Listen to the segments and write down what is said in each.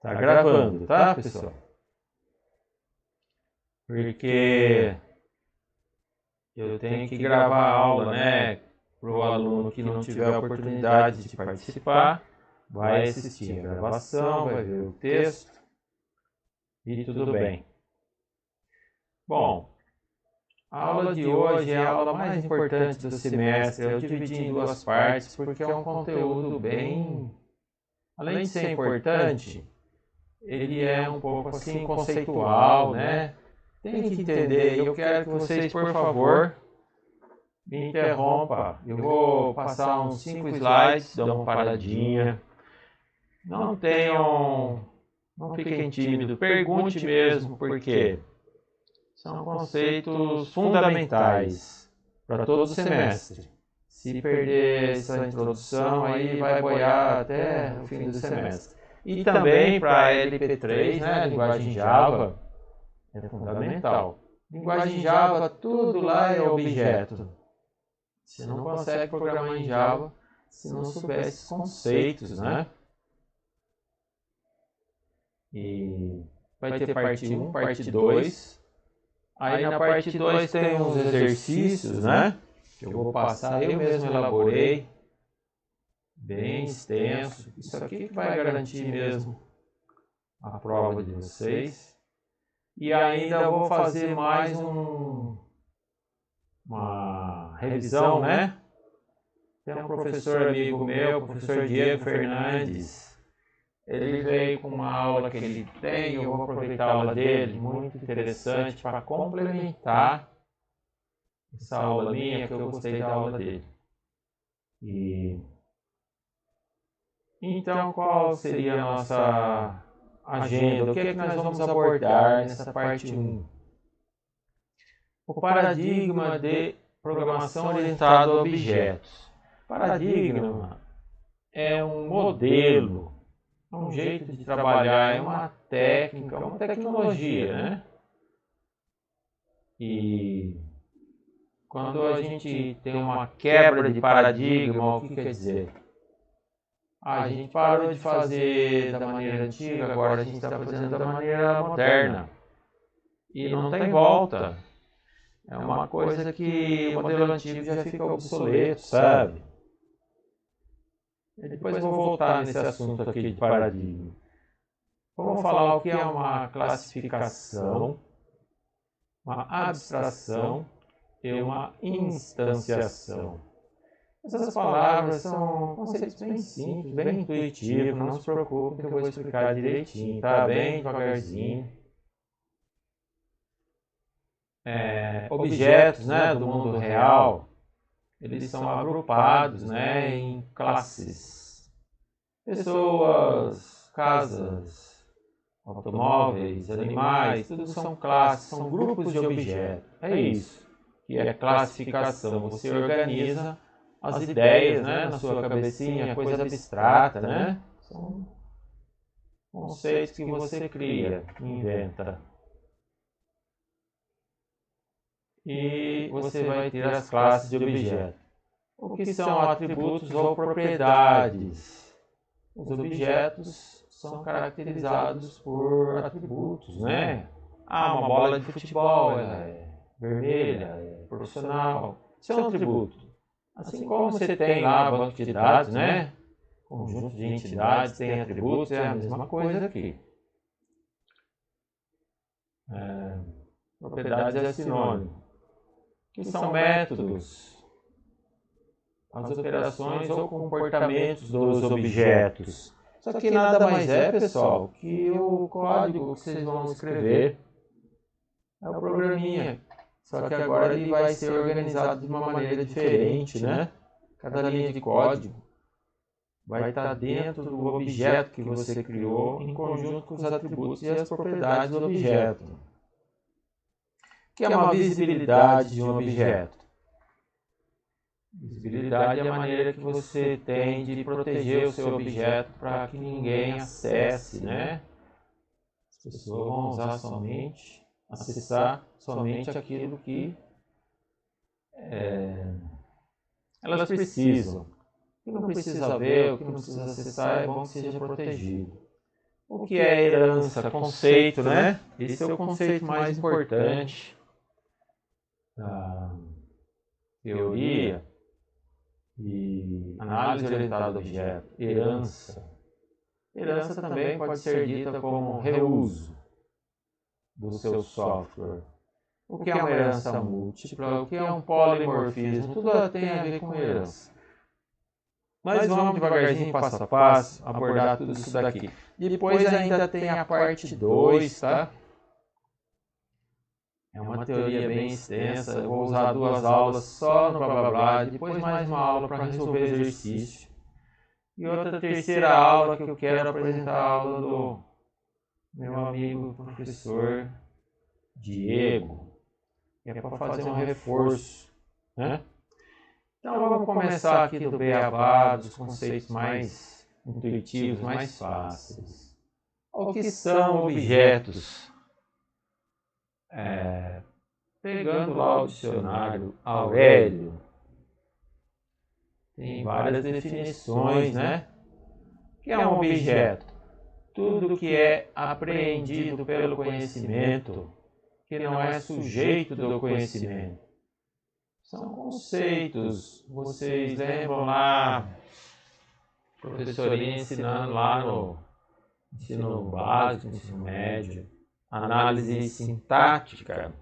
Tá gravando, tá, pessoal? Porque eu tenho que gravar a aula, né? Para o aluno que não tiver a oportunidade de participar, vai assistir a gravação, vai ver o texto e tudo bem. Bom, a aula de hoje é a aula mais importante do semestre. Eu dividi em duas partes porque é um conteúdo bem, além de ser importante, ele é um pouco assim conceitual, né? Tem que entender. Eu quero que vocês, por favor, me interrompa. Eu vou passar uns 5 slides, dão uma paradinha. Não tenham, não fiquem tímidos, pergunte mesmo, porque são conceitos fundamentais para todo o semestre. Se perder essa introdução, aí vai boiar até o fim do semestre. E também para a LP3, né, linguagem Java, é fundamental. Linguagem Java, tudo lá é objeto. Você não consegue programar em Java se não souber esses conceitos, né? E vai ter parte 1, parte 2. Aí na parte 2 tem uns exercícios, né? Que eu vou passar, eu mesmo elaborei. Bem extenso. Isso aqui que vai garantir mesmo a prova de vocês. E ainda vou fazer mais uma revisão, né? Tem um professor amigo meu, o professor Diego Fernandes. Ele veio com uma aula que ele tem, eu vou aproveitar a aula dele, muito interessante, para complementar essa aula minha, que eu gostei da aula dele. Então, qual seria a nossa agenda? O que é que nós vamos abordar nessa parte 1? O paradigma de programação orientada a objetos. Paradigma é um modelo, é um jeito de trabalhar, é uma técnica, uma tecnologia, né? E quando a gente tem uma quebra de paradigma, o que quer dizer? A gente parou de fazer da maneira antiga, agora a gente está fazendo da maneira moderna. E não tem volta. É uma coisa que o modelo antigo já fica obsoleto, sabe? E depois eu vou voltar nesse assunto aqui de paradigma. Vamos falar o que é uma classificação, uma abstração e uma instanciação. Essas palavras são conceitos bem simples, bem intuitivos, não se preocupe que eu vou explicar direitinho, tá? Bem devagarzinho. Objetos, né, do mundo real, eles são agrupados, né, em classes. Pessoas, casas, automóveis, animais, tudo são classes, são grupos de objetos. É isso que é classificação. Você organiza as ideias, né, na sua cabecinha, coisa abstrata, né? São conceitos que você cria, inventa. E você vai ter as classes de objetos. O que são atributos ou propriedades? Os objetos são caracterizados por atributos, né? Ah, uma bola de futebol é vermelha, é profissional. Isso é um atributo. Assim como você tem lá banco de dados, né? Conjunto de entidades tem atributos, é a mesma coisa aqui. Propriedades é sinônimo. Que são métodos, as operações ou comportamentos dos objetos. Isso aqui nada mais é, pessoal, que o código que vocês vão escrever. É o programinha. Só que agora ele vai ser organizado de uma maneira diferente, né? Cada linha de código vai estar dentro do objeto que você criou, em conjunto com os atributos e as propriedades do objeto. O que é uma visibilidade de um objeto? Visibilidade é a maneira que você tem de proteger o seu objeto para que ninguém acesse, né? As pessoas vão usar somente, acessar somente aquilo que elas precisam. O que não precisa ver, o que não precisa acessar, é bom que seja protegido. O que é herança? Conceito, né? Esse é o conceito mais importante da teoria e análise orientada do objeto. Herança. Herança também pode ser dita como reuso do seu software. O que é uma herança múltipla? O que é um polimorfismo? Tudo tem a ver com herança. Mas vamos devagarzinho, passo a passo, abordar tudo isso daqui. Depois ainda tem a parte 2, tá? É uma teoria bem extensa, eu vou usar 2 aulas só no blá blá blá, depois mais uma aula para resolver exercício. E outra terceira aula que eu quero apresentar a aula do meu amigo professor Diego, que é para fazer um reforço, né? Então vamos começar aqui do beabá, dos conceitos mais intuitivos, mais fáceis. O que são objetos? Pegando lá o dicionário Aurélio, tem várias definições, né? O que é um objeto? Tudo que é apreendido pelo conhecimento, que não é sujeito do conhecimento. São conceitos. Vocês lembram lá, professorinha ensinando lá no ensino básico, ensino médio, análise sintática.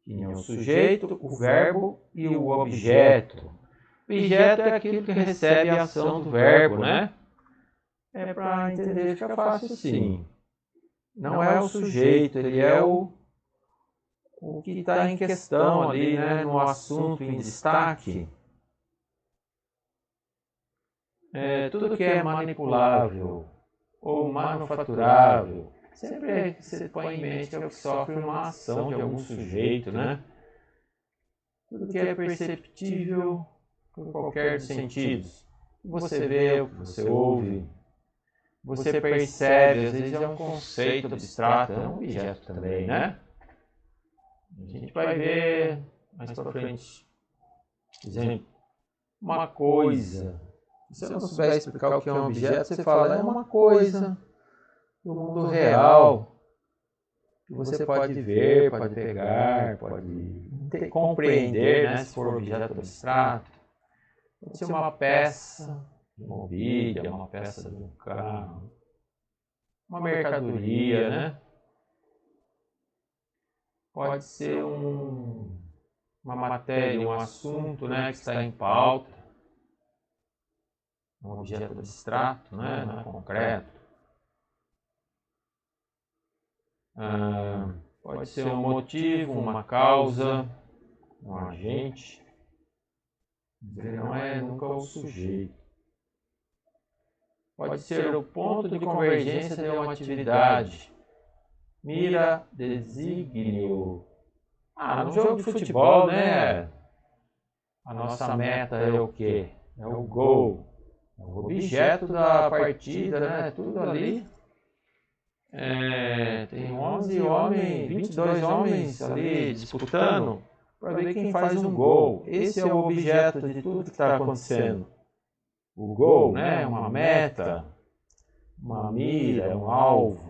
Tinha o sujeito, o verbo e o objeto. O objeto é aquilo que recebe a ação do verbo, né? É para entender, fica fácil assim. Não é o sujeito, ele é o que está em questão ali, né, no assunto em destaque. Tudo que é manipulável ou manufaturável, sempre você põe em mente que é o que sofre uma ação de algum sujeito, né? Tudo que é perceptível por qualquer dos sentidos. Você vê, o que você ouve, você percebe, às vezes é um conceito abstrato, é um objeto também, né? A gente vai ver mais para frente. Por exemplo, uma coisa. Se você não souber explicar o que é um objeto, você fala, é uma coisa do mundo real que você pode ver, pode pegar, pode compreender, né, se for objeto abstrato. Pode ser uma peça de mobília, uma peça de um carro, uma mercadoria, né? Pode ser uma matéria, um assunto, né, que está em pauta, um objeto abstrato, né, não é concreto. Pode ser um motivo, uma causa, um agente. Não é nunca o sujeito. Pode ser o ponto de convergência de uma atividade. Mira, desígnio. No jogo de futebol, né? A nossa meta é o quê? É o gol. É o objeto da partida, né? Tudo ali. Tem 11 homens, 22 homens ali disputando para ver quem faz um gol. Esse é o objeto de tudo que está acontecendo. O gol, né? Uma meta, uma mira, um alvo.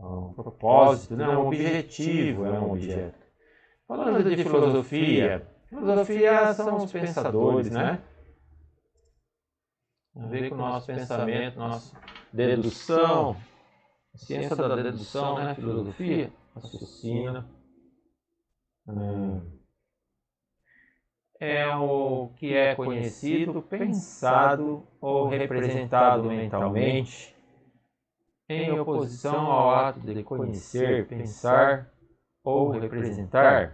Um propósito, né? Um objetivo é um objeto. Falando de filosofia são os pensadores, né? Tem a ver com o nosso pensamento, nossa dedução, a ciência da dedução, né? Filosofia, raciocina. É o que é conhecido, pensado ou representado mentalmente, em oposição ao ato de conhecer, pensar ou representar.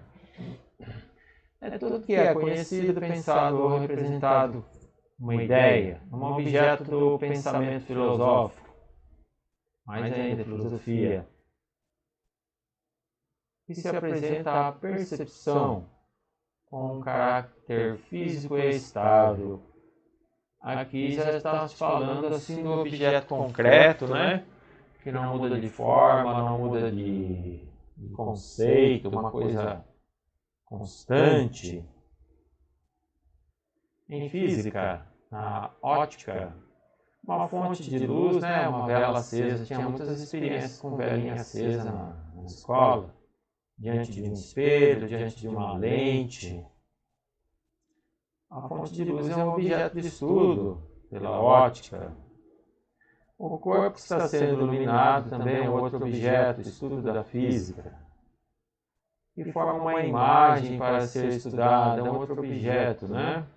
É tudo que é conhecido, pensado ou representado, uma ideia, um objeto do pensamento filosófico, mais ainda filosofia, que se apresenta à percepção com um caráter físico e estável. Aqui já está se falando assim do objeto concreto, né? Que não muda de forma, não muda de conceito, uma coisa constante. Em física, na ótica, uma fonte de luz, né, uma vela acesa. Tinha muitas experiências com velinha acesa na escola, diante de um espelho, diante de uma lente. A fonte de luz é um objeto de estudo pela ótica. O corpo que está sendo iluminado também é outro objeto, estudo da física. E forma uma imagem para ser estudada, é um outro objeto, né?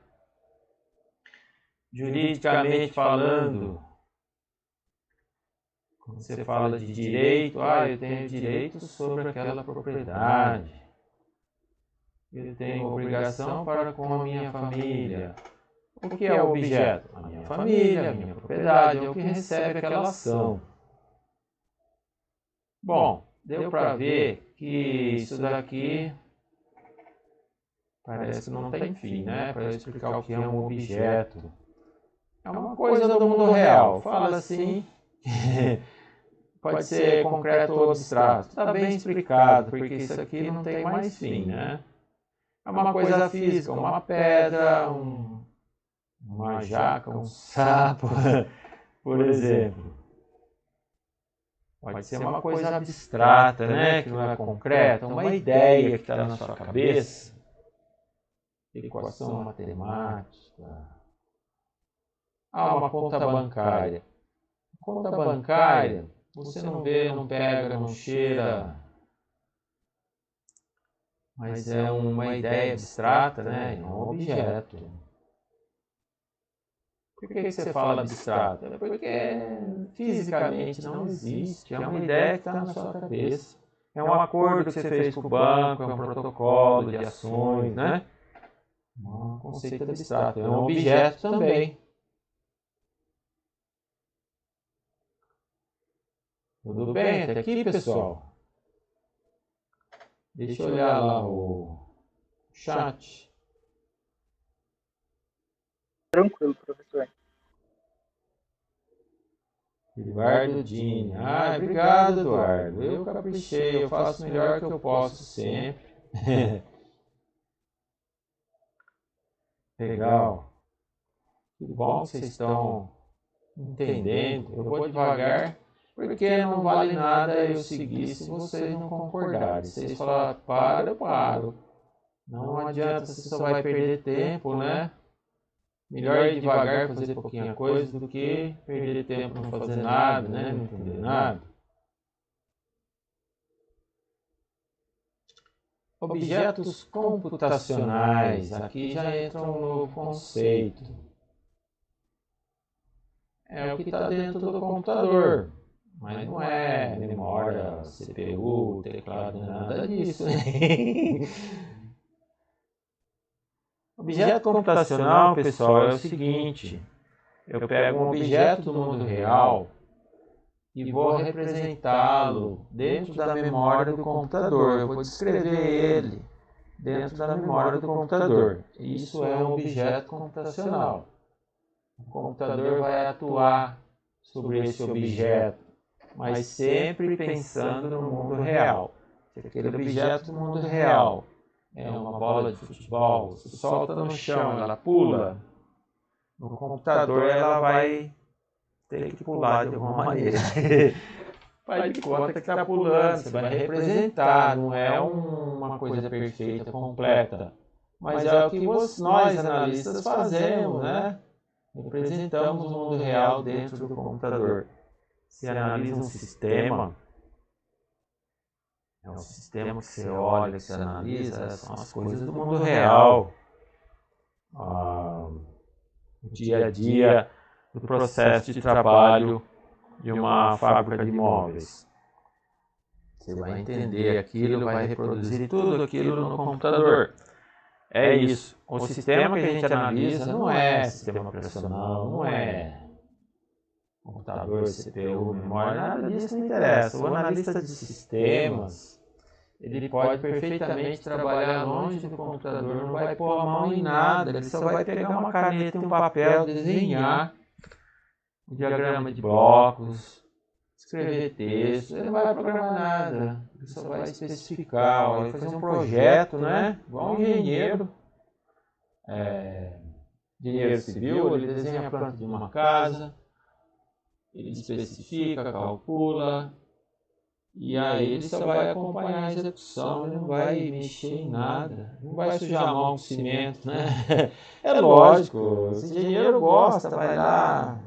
Juridicamente falando, quando você fala de direito, eu tenho direito sobre aquela propriedade. Eu tenho obrigação para com a minha família. O que é o objeto? A minha família, a minha propriedade, é o que recebe aquela ação. Bom, deu para ver que isso daqui parece que não tem fim, né? Para explicar o que é um objeto. É uma coisa do mundo real. Fala assim, pode ser concreto ou abstrato. Está bem explicado, porque isso aqui não tem mais fim, né? É uma coisa física, uma pedra, uma jaca, um sapo, por exemplo. Pode ser uma coisa abstrata, né? Que não é concreta, uma ideia que está na sua cabeça. Equação matemática. Uma conta bancária. Conta bancária, você não vê, não pega, não cheira, mas é uma ideia abstrata, né? É um objeto. Por que você fala abstrato? É porque fisicamente não existe, é uma ideia que está na sua cabeça. É um acordo que você fez com o banco, é um protocolo de ações, né? Um conceito abstrato, é um objeto também. Tudo bem até aqui, pessoal? Deixa eu olhar lá o chat. Tranquilo, professor. Eduardo Dini. Obrigado, Eduardo. Eu caprichei, eu faço o melhor que eu posso sempre. Legal. Que bom que vocês estão entendendo. Eu vou devagar, porque não vale nada eu seguir se vocês não concordarem. Se vocês falarem, para, eu paro. Não adianta, você só vai perder tempo, né? Melhor ir devagar, fazer pouquinha coisa, do que perder tempo não fazer nada, né? Não entender nada. Objetos computacionais. Aqui já entra um novo conceito. É o que está dentro do computador. Mas não é memória, CPU, teclado, nada disso, né? Objeto computacional, pessoal, é o seguinte. Eu pego um objeto do mundo real e vou representá-lo dentro da memória do computador. Eu vou descrever ele dentro da memória do computador. Isso é um objeto computacional. O computador vai atuar sobre esse objeto, mas sempre pensando no mundo real. Se aquele objeto do mundo real é uma bola de futebol, se solta no chão, ela pula, no computador ela vai ter que pular de alguma maneira. Faz de conta que está pulando, você vai representar, não é uma coisa perfeita, completa. Mas é o que nós, analistas, fazemos, né? Representamos o mundo real dentro do computador. Você analisa um sistema, é um sistema que você olha, que você analisa, são as coisas do mundo real. O dia a dia do processo de trabalho de uma fábrica de móveis. Você vai entender aquilo, vai reproduzir tudo aquilo no computador. É isso. O sistema que a gente analisa não é sistema operacional, não é computador, CPU, memória, nada disso não interessa. O analista de sistemas, ele pode perfeitamente trabalhar longe do computador, não vai pôr a mão em nada, ele só vai pegar uma caneta e um papel, desenhar um diagrama de blocos, escrever texto, ele não vai programar nada, ele só vai especificar, vai fazer um projeto, né? Igual um engenheiro, engenheiro civil, ele desenha a planta de uma casa, ele especifica, calcula, e aí ele só vai acompanhar a execução, ele não vai mexer em nada, não vai sujar a mão com cimento, né? É lógico, esse engenheiro gosta, vai lá,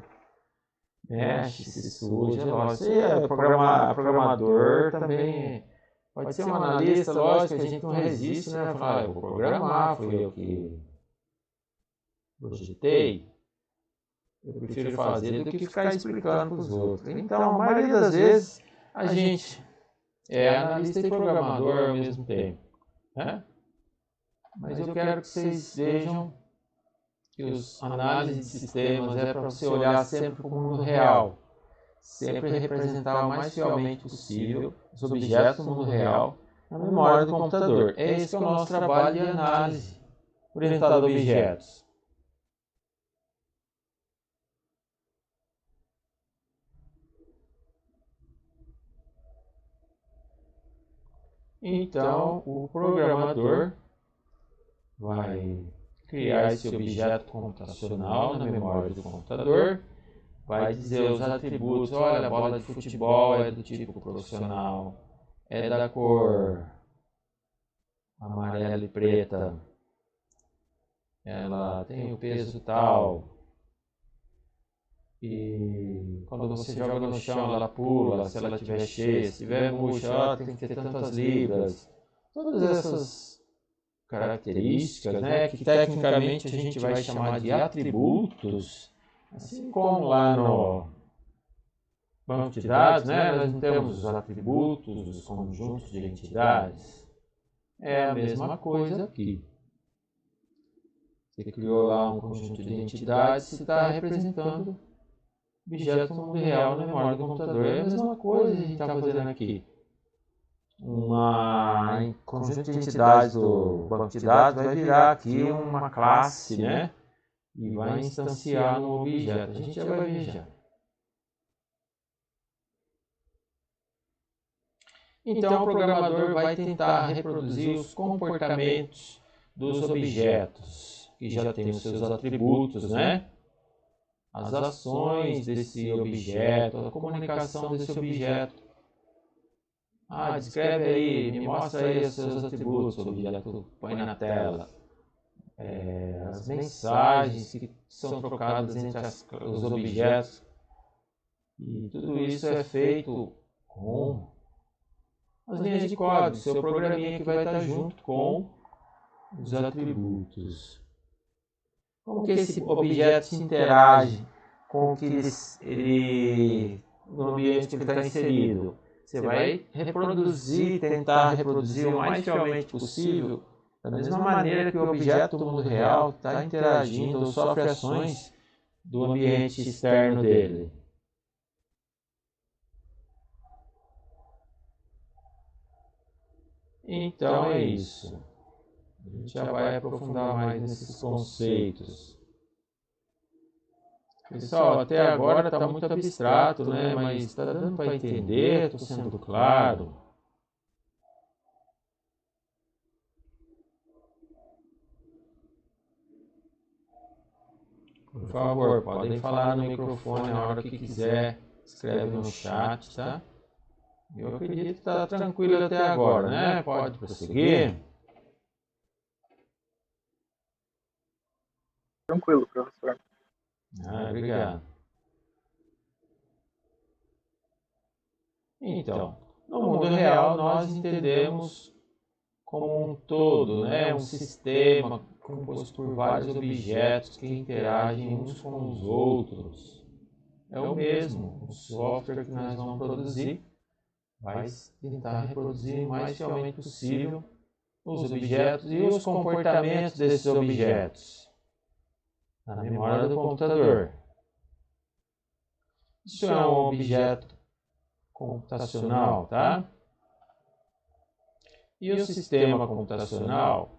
mexe, se suja, é lógico. Você é programador também, pode ser um analista, lógico, a gente não resiste, né? Falar, eu vou programar, fui eu que projetei. Eu prefiro fazer do que ficar explicando para os outros. Então, a maioria das vezes, a gente é analista e programador ao mesmo tempo, né? Mas eu quero que vocês vejam que os análises de sistemas é para você olhar sempre para o mundo real. Sempre representar o mais fielmente possível os objetos do mundo real na memória do computador. É esse que é o nosso trabalho de análise orientada a objetos. Então, o programador vai criar esse objeto computacional na memória do computador, vai dizer os atributos, olha, a bola de futebol é do tipo profissional, é da cor amarela e preta, ela tem o peso tal, e quando você joga no chão ela pula, se ela estiver cheia, se estiver murcha, tem que ter tantas libras. Todas essas características, né, que tecnicamente a gente vai chamar de atributos, assim como lá no banco de dados, né, nós não temos os atributos, os conjuntos de entidades. É a mesma coisa aqui. Você criou lá um conjunto de entidades e está representando objetos no mundo real na memória do computador. É a mesma coisa que a gente está fazendo aqui. Um conjunto de entidades do banco de dados vai virar aqui uma classe, né? E vai instanciar no objeto. A gente já vai ver já. Então, o programador vai tentar reproduzir os comportamentos dos objetos, que já tem os seus atributos, né? As ações desse objeto, a comunicação desse objeto. Ah, descreve aí, me mostra aí os seus atributos, o objeto põe na tela. As mensagens que são trocadas entre os objetos. E tudo isso é feito com as linhas de código, seu programinha que vai estar junto com os atributos. Como que esse objeto se interage com o que no ambiente que ele está inserido? Você vai reproduzir, tentar reproduzir o mais fielmente possível, da mesma maneira que o objeto do mundo real está interagindo ou sofre ações do ambiente externo dele. Então é isso. A gente já vai aprofundar mais nesses conceitos. Pessoal, até agora está muito abstrato, né? Mas está dando para entender, estou sendo claro. Por favor, podem falar no microfone a hora que quiser, escreve no chat, tá? Eu acredito que está tranquilo até agora, né? Pode prosseguir. Tranquilo, professor. Obrigado. Então, no mundo real nós entendemos como um todo, né? Um sistema composto por vários objetos que interagem uns com os outros. É o mesmo, o software que nós vamos produzir vai tentar reproduzir o mais fielmente possível os objetos e os comportamentos desses objetos na memória do computador. Isso é um objeto computacional, tá? E o sistema computacional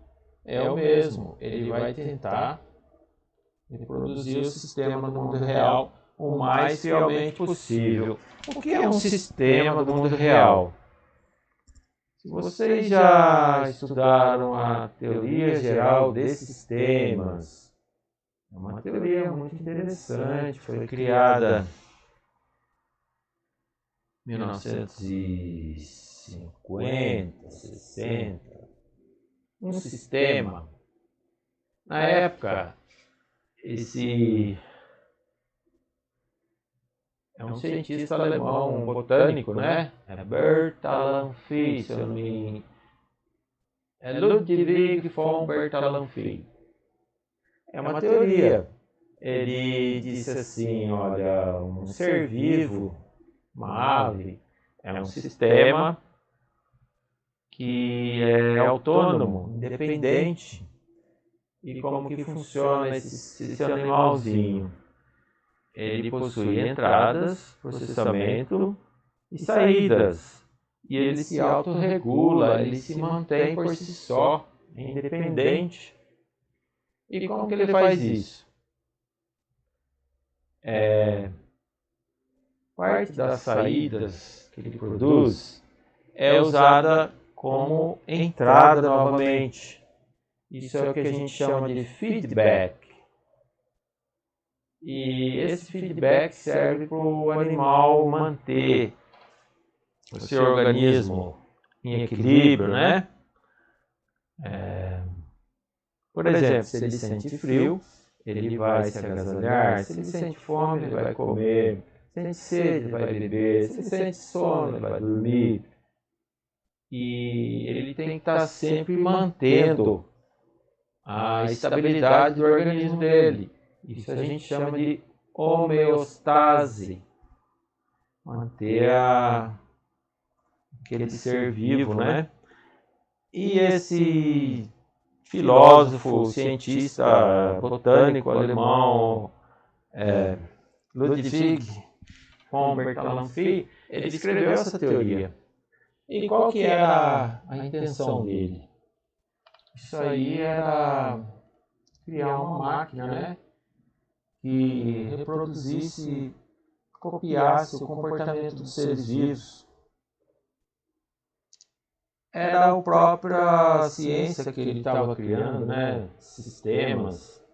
é o mesmo, ele vai tentar reproduzir o sistema do mundo real o mais fielmente possível. O que é um sistema do mundo real? Se vocês já estudaram a teoria geral de sistemas, é uma teoria muito interessante, foi criada 1950, 60, um sistema. Na época, esse é um cientista alemão, um botânico, né? É Bertalanffy, se eu não me engano. É Ludwig von Bertalanffy. É uma teoria. Ele disse assim, olha, um ser vivo, uma ave, é um sistema que é autônomo, independente. E como que funciona esse animalzinho? Ele possui entradas, processamento e saídas. E ele se autorregula, ele se mantém por si só, independente. E como que ele faz isso? Parte das saídas que ele produz é usada como entrada novamente. Isso é o que a gente chama de feedback. E esse feedback serve para o animal manter o seu organismo em equilíbrio, né? Por exemplo, se ele sente frio, ele vai se agasalhar. Se ele sente fome, ele vai comer. Se sente sede, ele vai beber. Se ele sente sono, ele vai dormir. E ele tem que estar sempre mantendo a estabilidade do organismo dele. Isso a gente chama de homeostase. Manter aquele ser vivo, né? E esse filósofo, cientista, botânico alemão, Ludwig von Bertalanffy, ele escreveu essa teoria. E qual que era a intenção dele? Isso aí era criar uma máquina, né? Que reproduzisse, copiasse o comportamento dos seres vivos. Era a própria ciência que ele estava criando, né? Sistemas.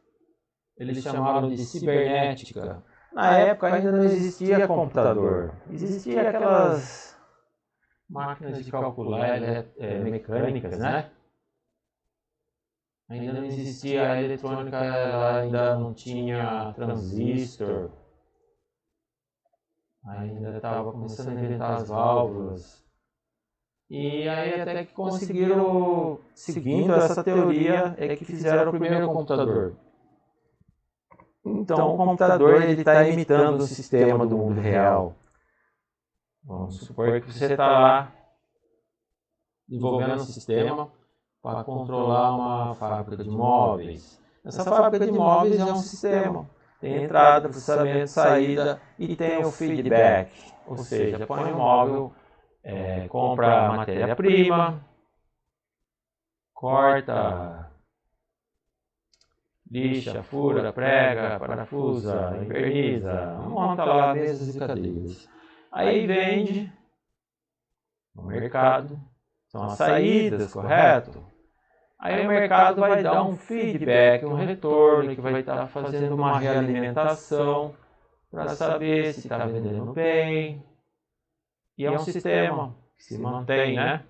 Eles chamaram de cibernética. Na época ainda não existia computador. Existia aquelas máquinas de calcular mecânicas, né? Ainda não existia a eletrônica, ela ainda não tinha transistor. Ainda estava começando a inventar as válvulas. E aí até que conseguiram, seguindo essa teoria, é que fizeram o primeiro computador. Então o computador está imitando o sistema do mundo real. Vamos supor que você está lá desenvolvendo um sistema para controlar uma fábrica de móveis. Essa fábrica de móveis é um sistema. Tem entrada, processamento, saída e tem o feedback. Ou seja, põe o móvel, compra a matéria-prima, corta, lixa, fura, prega, parafusa, inverniza, monta lá mesas e cadeiras. Aí vende no mercado, são as saídas, correto? Aí o mercado vai dar um feedback, um retorno, que vai estar fazendo uma realimentação para saber se está vendendo bem. E é um sistema que se mantém, né?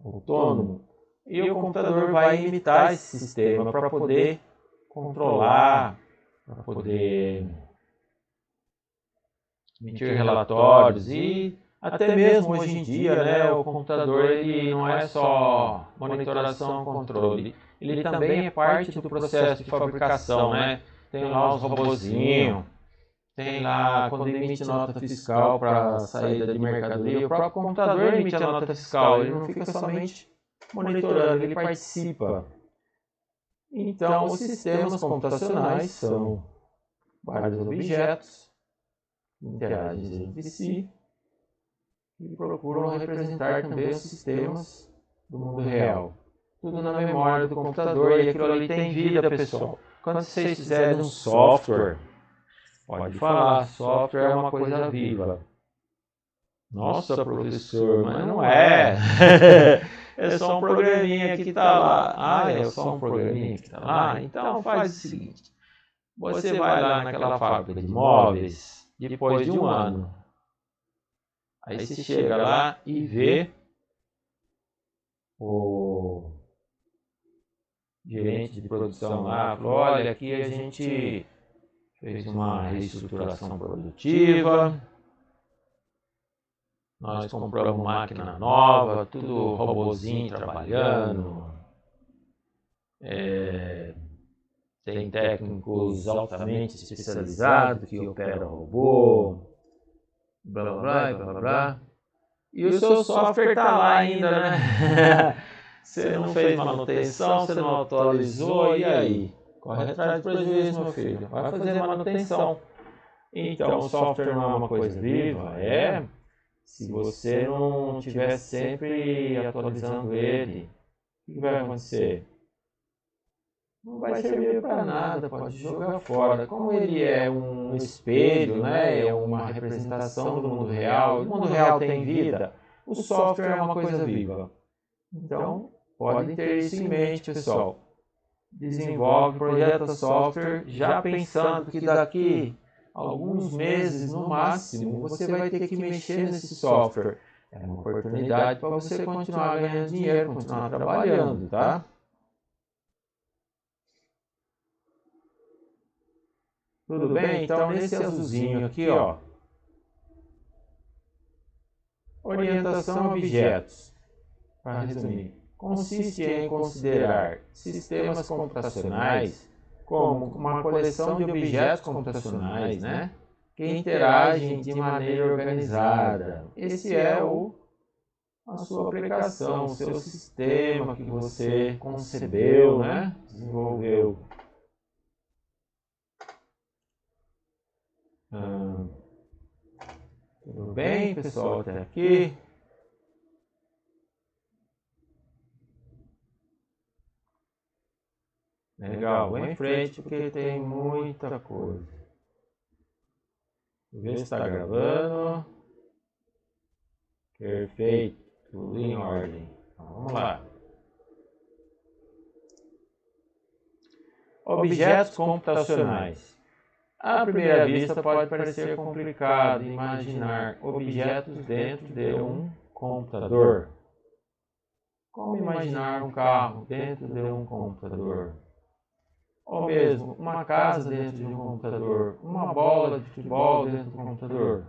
Autônomo. E o computador vai imitar esse sistema para poder controlar, para poder emitir relatórios e até mesmo hoje em dia, né, o computador ele não é só monitoração e controle, ele também é parte do processo de fabricação, né? Tem lá os robozinhos, tem lá quando emite nota fiscal para saída de mercadoria, o próprio computador emite a nota fiscal, ele não fica somente monitorando, ele participa. Então, os sistemas computacionais são vários objetos que interagem entre si e procuram representar também os sistemas do mundo real. Tudo na memória do computador e aquilo ali tem vida, pessoal. Quando vocês fizerem um software, pode falar, software é uma coisa viva. Nossa, professor, mas não é. É só um programinha que está lá. Ah, é só um programinha que está lá? Então faz o seguinte. Você vai lá naquela fábrica de móveis, depois de um ano. Aí você chega lá e vê o gerente de produção lá, falou, olha, aqui a gente fez uma reestruturação produtiva, nós compramos máquina nova, tudo robozinho trabalhando, tem técnicos altamente especializados que operam robô, blá blá blá, blá blá blá. E o seu software está lá ainda, né? Você não fez manutenção, você não atualizou, e aí? Corre atrás do prejuízo, meu filho. Vai fazer manutenção. Então, o software não é uma coisa viva? Se você não estiver sempre atualizando ele, o que vai acontecer? Não vai servir para nada, pode jogar fora. Como ele é um espelho, né? É uma representação do mundo real, e o mundo real tem vida, o software é uma coisa viva. Então, podem ter isso em mente, pessoal. Desenvolve, projeta software, já pensando que daqui a alguns meses, no máximo, você vai ter que mexer nesse software. É uma oportunidade para você continuar ganhando dinheiro, continuar trabalhando, tá? Tudo bem? Então, nesse azulzinho aqui, ó, orientação a objetos, para resumir, consiste em considerar sistemas computacionais como uma coleção de objetos computacionais, né, que interagem de maneira organizada. Esse é a sua aplicação, o seu sistema que você concebeu, né, desenvolveu. Tudo bem, pessoal, até aqui? Legal, vou em frente porque tem muita coisa. Vê se está gravando. Perfeito, tudo em ordem. Então, vamos lá. Objetos computacionais. À primeira vista pode parecer complicado imaginar objetos dentro de um computador. Como imaginar um carro dentro de um computador? Ou mesmo uma casa dentro de um computador, uma bola de futebol dentro do computador.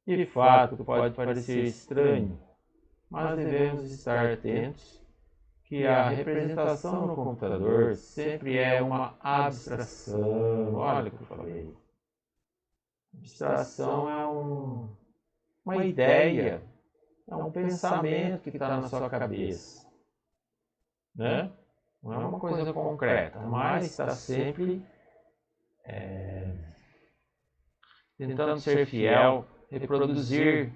De fato, pode parecer estranho, mas devemos estar atentos que a representação no computador sempre é uma abstração. Olha o que eu falei. Abstração é uma ideia, é um pensamento que está na sua cabeça, né? Não é uma coisa concreta, mas está sempre tentando ser fiel, reproduzir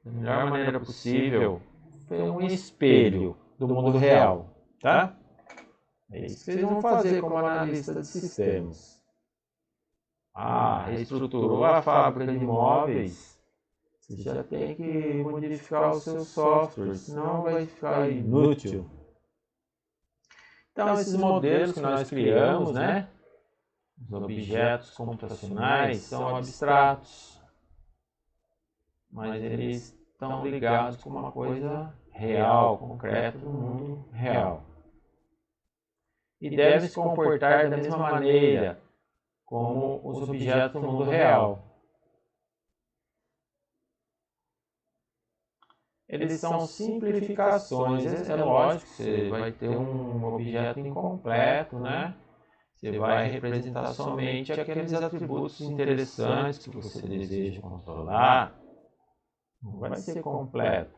da melhor maneira possível um espelho do mundo real, tá? É isso que vocês vão fazer como analista de sistemas. Reestruturou a fábrica de móveis, você já tem que modificar o seu software, senão vai ficar inútil. Então, esses modelos que nós criamos, né? Os objetos computacionais são abstratos, mas eles estão ligados com uma coisa real, concreta do mundo real. E devem se comportar da mesma maneira como os objetos do mundo real. Eles são simplificações. É lógico que você vai ter um objeto incompleto, né? Você vai representar somente aqueles atributos interessantes que você deseja controlar. Não vai ser completo.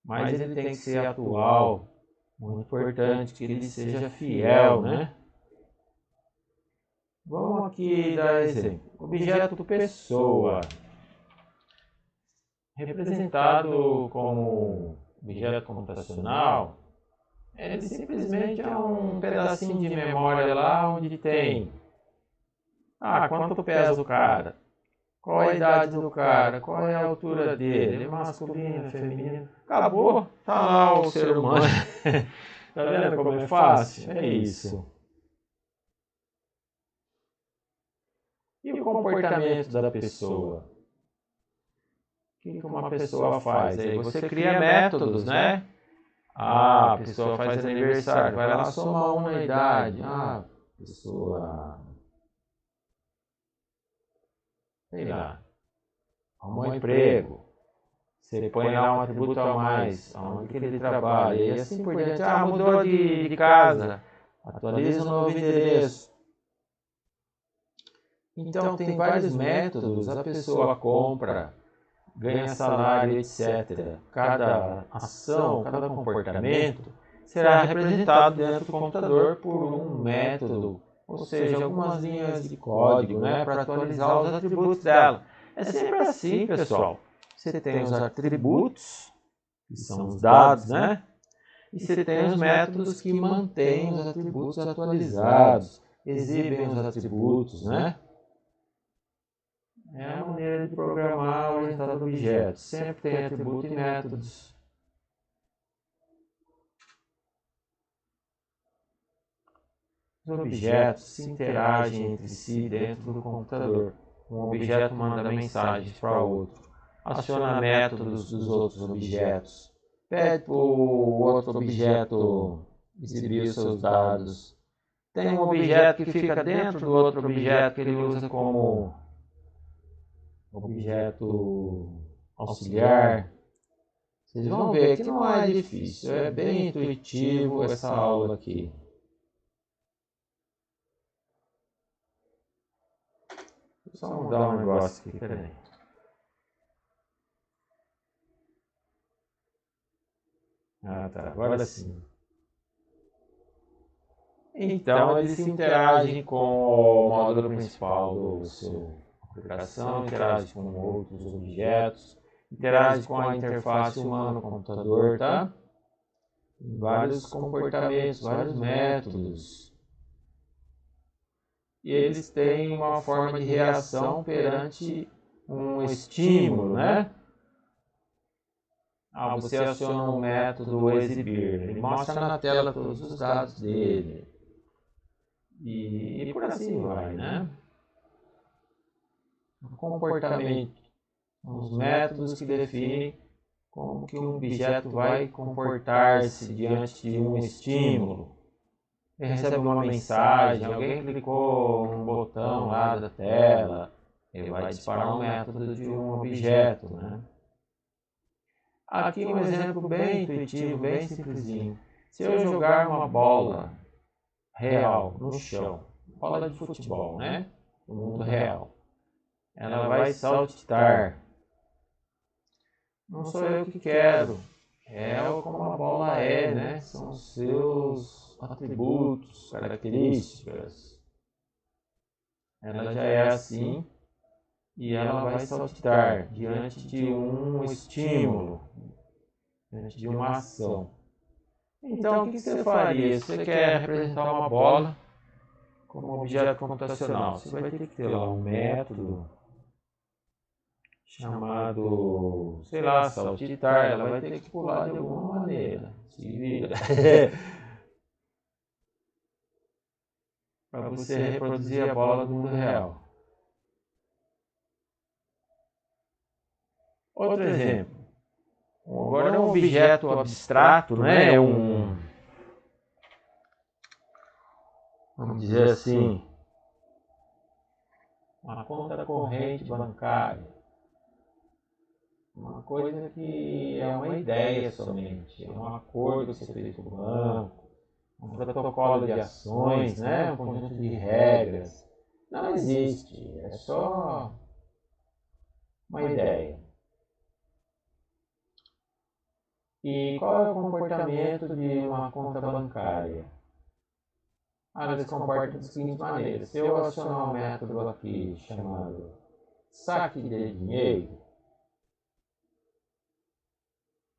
Mas ele tem que ser atual. Muito importante que ele seja fiel, né? Vamos aqui dar exemplo. Objeto pessoa. Representado como objeto computacional, ele simplesmente é um pedacinho de memória lá onde tem quanto pesa o cara, qual a idade do cara, qual é a altura dele, ele é masculino, é feminino, acabou, tá lá o ser humano. Tá vendo como é fácil? É isso. E o comportamento da pessoa? que uma pessoa faz? Aí você cria métodos, né? Ah, a pessoa faz aniversário, vai lá somar uma na idade. Ah, a pessoa, sei lá, arrumou um emprego. Você põe lá um atributo a mais, aonde que ele trabalha, e assim por diante. Ah, mudou de casa, atualiza o novo endereço. Então tem vários métodos, a pessoa compra, ganha salário, etc. Cada ação, cada comportamento será representado dentro do computador por um método, ou seja, algumas linhas de código, né, para atualizar os atributos dela. É sempre assim, pessoal. Você tem os atributos, que são os dados, né? E você tem os métodos que mantêm os atributos atualizados, exibem os atributos, né? É a maneira de programar orientado a objetos. Sempre tem atributo e métodos. Os objetos se interagem entre si dentro do computador. Um objeto manda mensagens para outro, aciona métodos dos outros objetos, pede para o outro objeto exibir os seus dados. Tem um objeto que fica dentro do outro objeto que ele usa como objeto auxiliar. Vocês vão ver que não é difícil, é bem intuitivo essa aula aqui. Só mudar um negócio aqui, peraí. Ah, tá, agora sim. Então, eles se interagem com o módulo principal do seu aplicação, interagem com outros objetos, interagem com a interface humano-computador, tá? Vários comportamentos, vários métodos. E eles têm uma forma de reação perante um estímulo, né? Ah, você aciona um método exibir, ele mostra na tela todos os dados dele. E por assim vai, né? O comportamento, os métodos que definem como que um objeto vai comportar-se diante de um estímulo. Ele recebe uma mensagem, alguém clicou num botão lá da tela, ele vai disparar um método de um objeto, né? Aqui um exemplo bem intuitivo, bem simplesinho. Se eu jogar uma bola real no chão, bola de futebol, né? No mundo real, ela vai saltitar. Não sou eu que quero, é como a bola é, né? São seus atributos, características. Ela já é assim e ela vai saltitar diante de um estímulo, diante de uma ação. Então, o que você faria? Se você quer representar uma bola como objeto computacional, você vai ter que ter lá um método chamado, sei lá, saltitar. Ela vai ter que pular de alguma maneira. Se vira. Para você reproduzir a bola do mundo real. Outro exemplo. Agora é um objeto abstrato, né? Vamos dizer assim, uma conta corrente bancária. Uma coisa que é uma ideia somente, é um acordo que você fez com o banco, um protocolo de ações, né? Um conjunto de regras. Não existe, é só uma ideia. E qual é o comportamento de uma conta bancária? Ela se comporta da seguinte maneira: se eu acionar um método aqui chamado saque de dinheiro,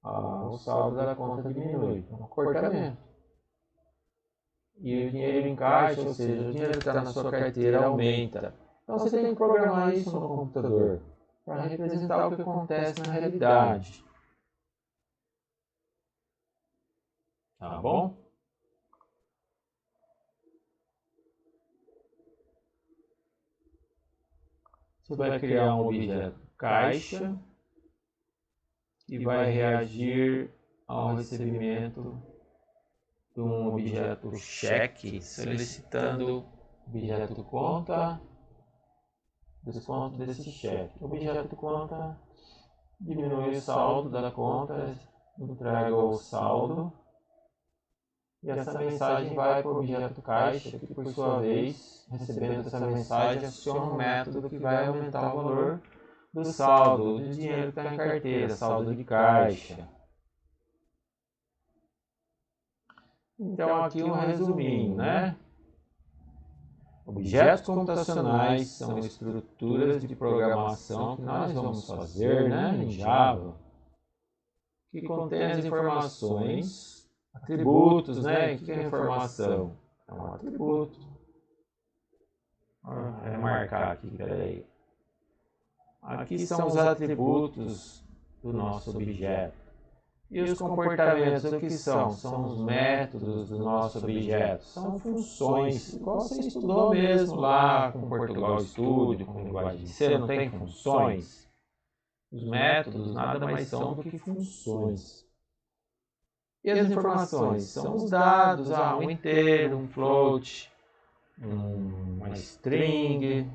o saldo da conta diminui. É um comportamento. E o dinheiro em caixa, ou seja, o dinheiro que está na sua carteira aumenta. Então você tem que programar isso no computador para representar o que acontece na realidade. Tá bom? Você vai criar um objeto caixa que vai reagir ao recebimento de um objeto cheque, solicitando objeto conta, desconto desse cheque. O objeto conta diminui o saldo da conta, entrega o saldo, e essa mensagem vai para o objeto caixa, que por sua vez, recebendo essa mensagem, aciona um método que vai aumentar o valor do saldo, do dinheiro que está em carteira, saldo de caixa. Então aqui um resuminho, né? Objetos computacionais são estruturas de programação que nós vamos fazer, né, em Java, que contém as informações, atributos, né? O que é informação? É um atributo. Vou marcar aqui, peraí. Aqui são os atributos do nosso objeto. E os comportamentos, o que são? São os métodos do nosso objeto. São funções, igual você estudou mesmo lá com Portugal Studio, com linguagem C, não tem funções? Os métodos nada mais são do que funções. E as informações? São os dados, um inteiro, um float, uma string.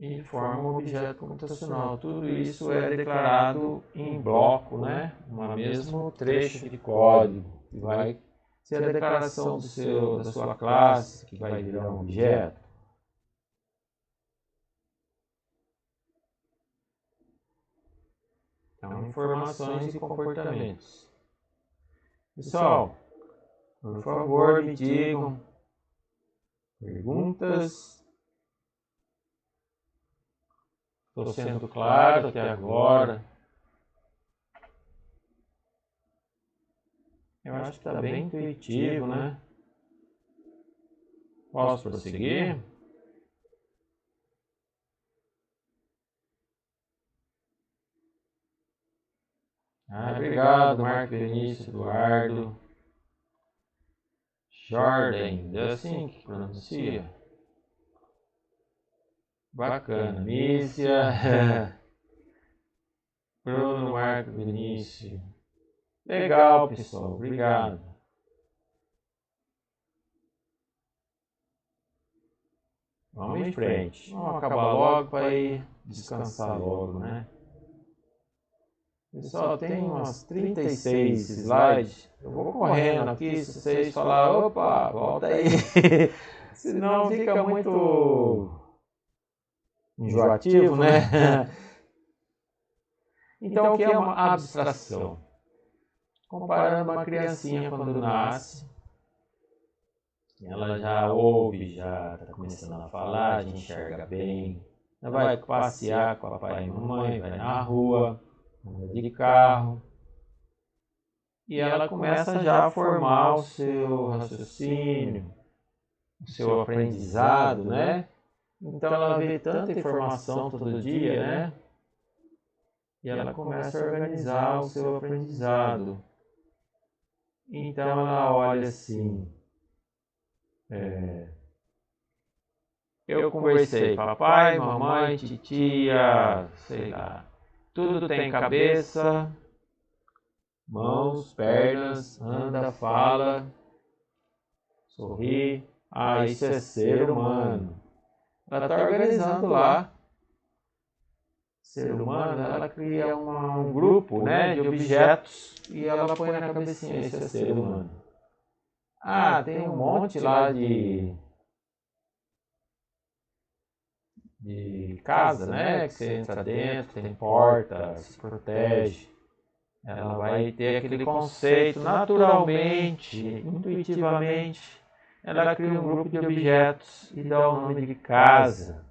E forma um objeto computacional. Tudo isso é declarado em bloco, né? Um mesmo trecho de código, que vai ser a declaração da sua classe, que vai virar um objeto. Então, informações e comportamentos. Pessoal, por favor, me digam perguntas. Estou sendo claro até agora. Eu acho que está bem intuitivo, né? Posso prosseguir? Obrigado, Marco, Vinícius, Eduardo. Jordan, é assim que pronuncia? Bacana. Mícia. Bruno, Marco, Vinícius. Legal, pessoal. Obrigado. Vamos em frente. Vamos acabar logo para ir descansar logo, né? Pessoal, tem umas 36 slides. Eu vou correndo aqui, se vocês falarem, opa, volta aí. Senão fica muito enjoativo, né? Então, o que é uma abstração? Comparando uma criancinha quando nasce, ela já ouve, já está começando a falar, já enxerga bem, ela vai passear com papai e mamãe, vai na rua, anda de carro, e ela começa já a formar o seu raciocínio, o seu aprendizado, né? Então ela vê tanta informação todo dia, né? E ela começa a organizar o seu aprendizado. Então ela olha assim, eu conversei, papai, mamãe, titia, sei lá, tudo tem cabeça, mãos, pernas, anda, fala, sorri, isso é ser humano. Ela está organizando lá. Ser humano, ela cria um grupo, né, de objetos e ela põe na cabecinha, esse é ser humano. Tem um monte lá de casa, né, que você entra dentro, tem porta, se protege. Ela vai ter aquele conceito naturalmente, intuitivamente. Ela cria um grupo de objetos e dá o nome de casa.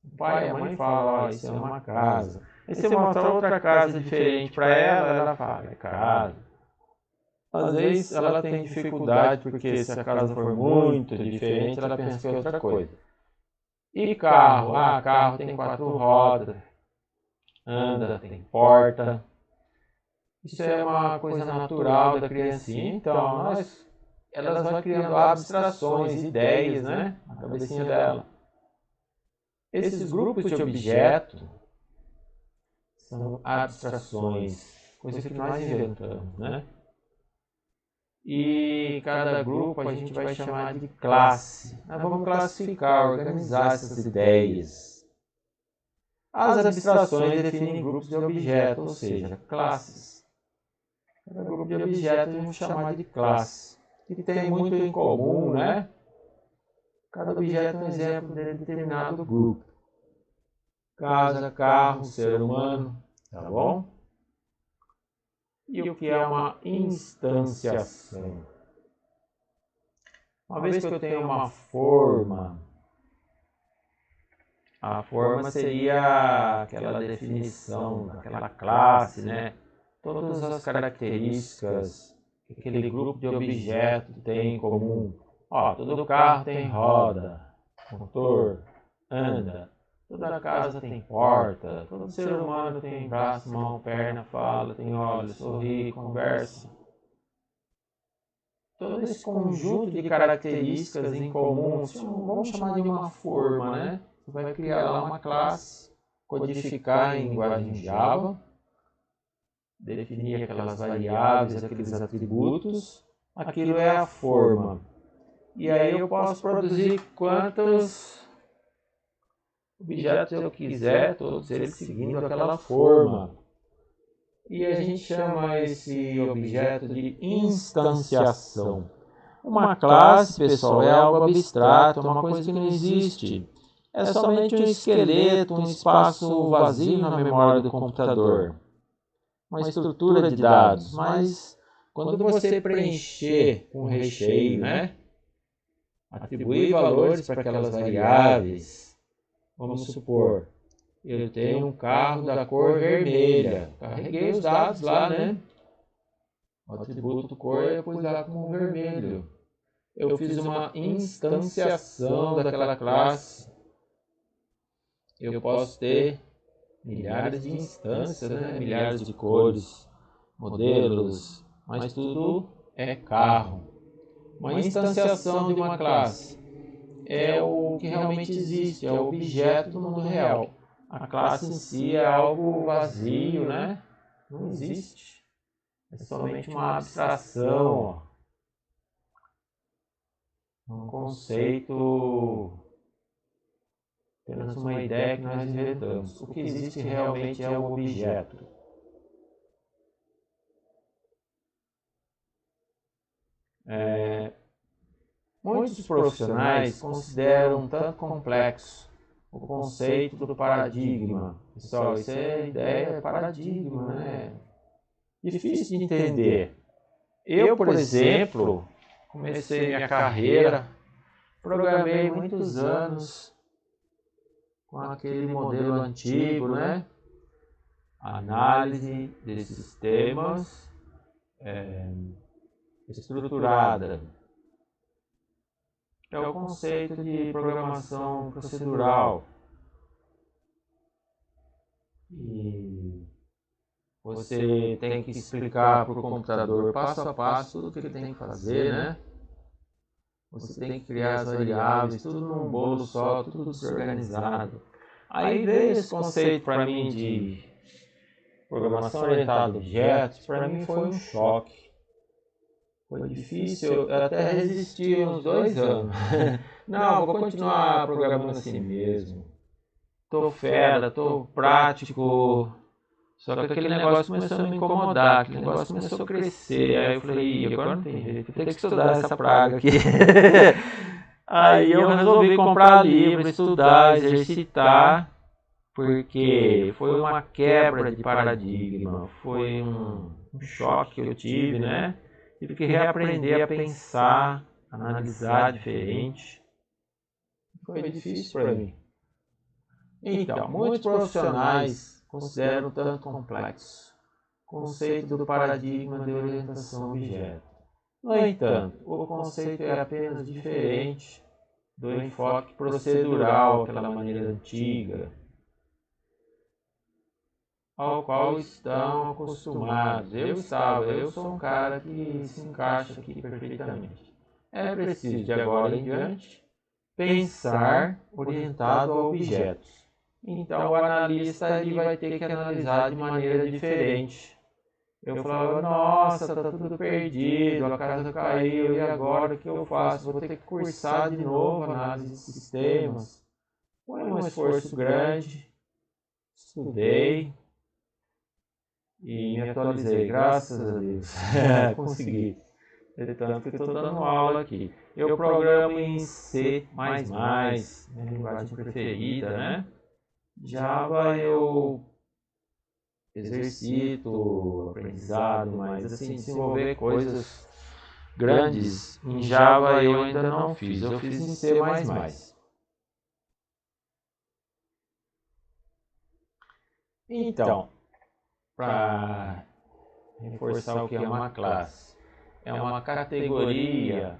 O pai e a mãe falam, isso é uma casa. Aí você mostra outra casa diferente para ela, ela fala, é casa. Às vezes ela tem dificuldade, porque se a casa for muito diferente, ela pensa que é outra coisa. E carro? Carro tem 4 rodas, anda, tem porta. Isso é uma coisa natural da criancinha. Então, elas vão criando abstrações, ideias, né, na cabecinha dela. Esses grupos de objeto são abstrações, coisa que nós inventamos, né? E cada grupo a gente vai chamar de classe. Nós vamos classificar, organizar essas ideias. As abstrações definem grupos de objetos, ou seja, classes. Cada grupo de objetos vamos chamar de classe. Que tem muito em comum, né? Cada objeto é um exemplo de determinado grupo. Casa, carro, ser humano, tá bom? E o que é uma instanciação? Uma vez que eu tenho uma forma, a forma seria aquela definição daquela classe, né? Todas as características que aquele grupo de objeto tem em comum. Ó, todo carro tem roda, motor, anda. Toda casa tem porta, todo ser humano tem braço, mão, perna, fala, tem olhos, sorri, conversa. Todo esse conjunto de características em comum, vamos chamar de uma forma, né? Você vai criar lá uma classe, codificar em linguagem Java, definir aquelas variáveis, aqueles atributos, aquilo é a forma. E aí eu posso produzir quantos objetos eu quiser, todos eles seguindo aquela forma. E a gente chama esse objeto de instanciação. Uma classe, pessoal, é algo abstrato, é uma coisa que não existe. É somente um esqueleto, um espaço vazio na memória do computador. Uma estrutura de dados. Mas quando você preencher com recheio, né? Atribuir valores para aquelas variáveis. Vamos supor, eu tenho um carro da cor vermelha. Carreguei os dados lá, né? O atributo cor eu pus lá como vermelho. Eu fiz uma instanciação daquela classe. Eu posso ter milhares de instâncias, né? Milhares de cores, modelos, mas tudo é carro. Uma instanciação de uma classe é o que realmente existe, é o objeto do mundo real. A classe em si é algo vazio, né? Não existe. É somente uma abstração, um conceito, apenas uma ideia que nós inventamos. O que existe realmente é o objeto. Muitos profissionais consideram um tanto complexo o conceito do paradigma. Pessoal, isso é ideia, é paradigma, né? Difícil de entender. Eu, por exemplo, comecei minha carreira, programei muitos anos com aquele modelo antigo, né? Análise de sistemas estruturada. É o conceito de programação procedural. E você tem que explicar para o computador passo a passo tudo o que ele tem que fazer, né? Você tem que criar as variáveis, tudo num bolo só, tudo desorganizado. Aí veio esse conceito para mim de programação orientada a objetos, para mim foi um choque. Foi difícil, eu até resisti uns 2 anos. Não, vou continuar programando assim mesmo. Tô fera, tô prático. Só que aquele negócio começou a me incomodar, aquele negócio começou a crescer. Aí eu falei, agora não tem jeito, vou ter que estudar essa praga aqui. Aí eu resolvi comprar livro, estudar, exercitar, porque foi uma quebra de paradigma, foi um choque que eu tive, né? Tive que reaprender a pensar, analisar diferente. Foi difícil para mim. Então, muitos profissionais consideram tanto complexo o conceito do paradigma de orientação a objeto. No entanto, o conceito é apenas diferente do enfoque procedural, aquela maneira antiga, ao qual estão acostumados. Eu sou um cara que se encaixa aqui perfeitamente. É preciso, de agora em diante, pensar orientado a objetos. Então o analista ele vai ter que analisar de maneira diferente. Eu falava, nossa, tá tudo perdido, a casa caiu, e agora o que eu faço? Vou ter que cursar de novo análise de sistemas. Foi um esforço grande, estudei e me atualizei, graças a Deus. Consegui. Tanto que estou dando aula aqui. Eu programo em C++, minha linguagem preferida, né? Java eu exercito, aprendizado, mas assim, desenvolver coisas grandes em Java eu ainda não fiz. Eu fiz em C++. Então, para reforçar o que é uma classe, é uma categoria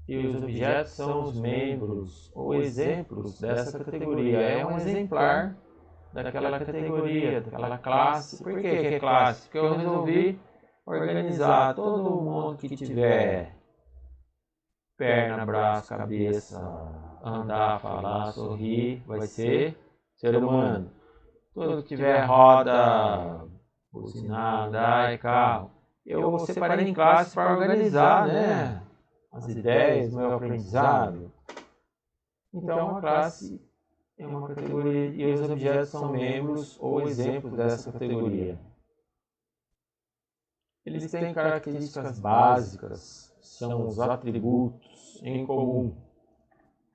e os objetos são os membros ou exemplos dessa categoria. É um exemplar daquela categoria, daquela classe. Por que é classe? Porque eu resolvi organizar todo mundo que tiver perna, braço, cabeça, andar, falar, sorrir, vai ser ser humano. Tudo que tiver roda, buzinar, andar e carro. Eu separei em classes para organizar, né, as ideias do meu aprendizado. Então a classe é uma categoria e os objetos são membros ou exemplos dessa categoria. Eles têm características básicas, são os atributos em comum,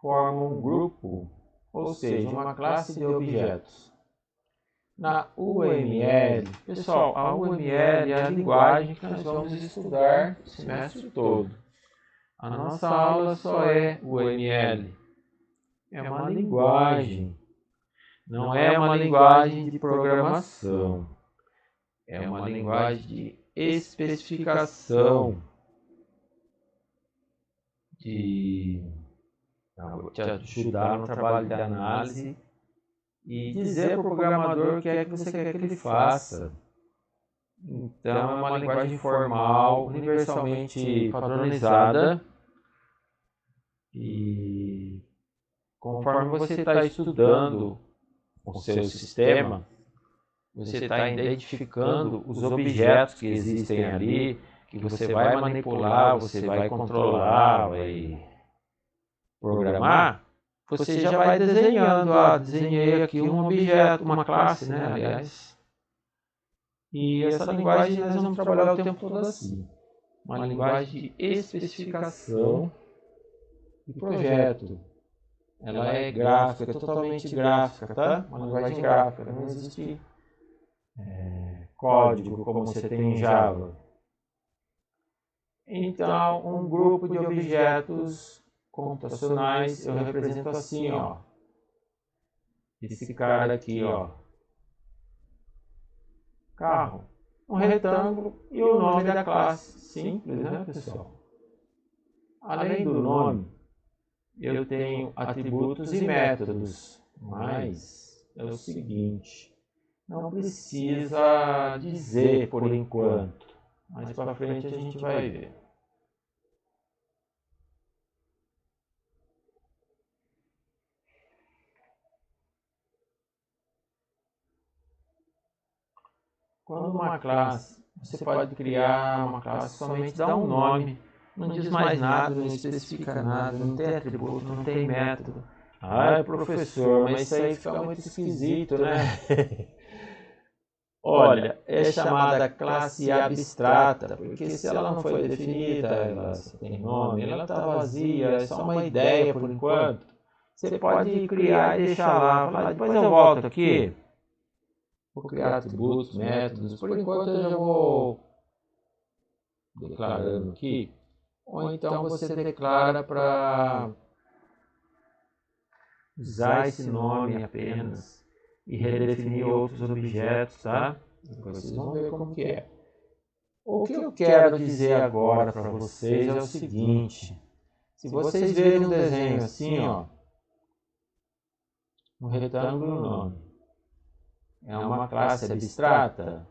formam um grupo, ou seja, uma classe de objetos. Na UML, pessoal, a UML é a linguagem que nós vamos estudar o semestre todo. A nossa aula só é UML. É uma linguagem. Não é uma linguagem de programação, é uma linguagem de especificação, vou te ajudar no trabalho de análise e dizer para o programador o que é que você quer que ele faça. Então é uma linguagem formal, universalmente padronizada e conforme você está estudando o seu sistema, você está identificando os objetos que existem ali, que você vai manipular, você vai controlar, vai programar, você já vai desenhando. Desenhei aqui um objeto, uma classe, né, aliás. E essa linguagem nós vamos trabalhar o tempo todo assim. Uma linguagem de especificação e projeto. Ela é gráfica, é totalmente gráfica, tá? Uma linguagem gráfica, não existe código como você tem em Java. Então, um grupo de objetos computacionais eu represento assim, ó. Esse cara aqui, ó. Carro. Um retângulo e o nome da classe. Simples, né, pessoal? Além do nome, eu tenho atributos e métodos. Mas é o seguinte, não precisa dizer por enquanto. Mais para frente a gente vai ver. Quando uma classe, você pode criar uma classe, somente dá um nome, não diz mais nada, não especifica nada, não tem atributo, não tem método. Ai, professor, mas isso aí fica muito esquisito, né? Olha, é chamada classe abstrata, porque se ela não foi definida, ela só tem nome, ela está vazia, é só uma ideia por enquanto. Você pode criar e deixar lá, falar, depois eu volto aqui, vou criar atributos, métodos, por enquanto eu já vou declarando aqui, ou então você declara para usar esse nome apenas e redefinir outros objetos, tá? Depois vocês vão ver como que é. O que eu quero dizer agora para vocês é o seguinte, se vocês verem um desenho assim, ó, um retângulo nome, é uma classe abstrata?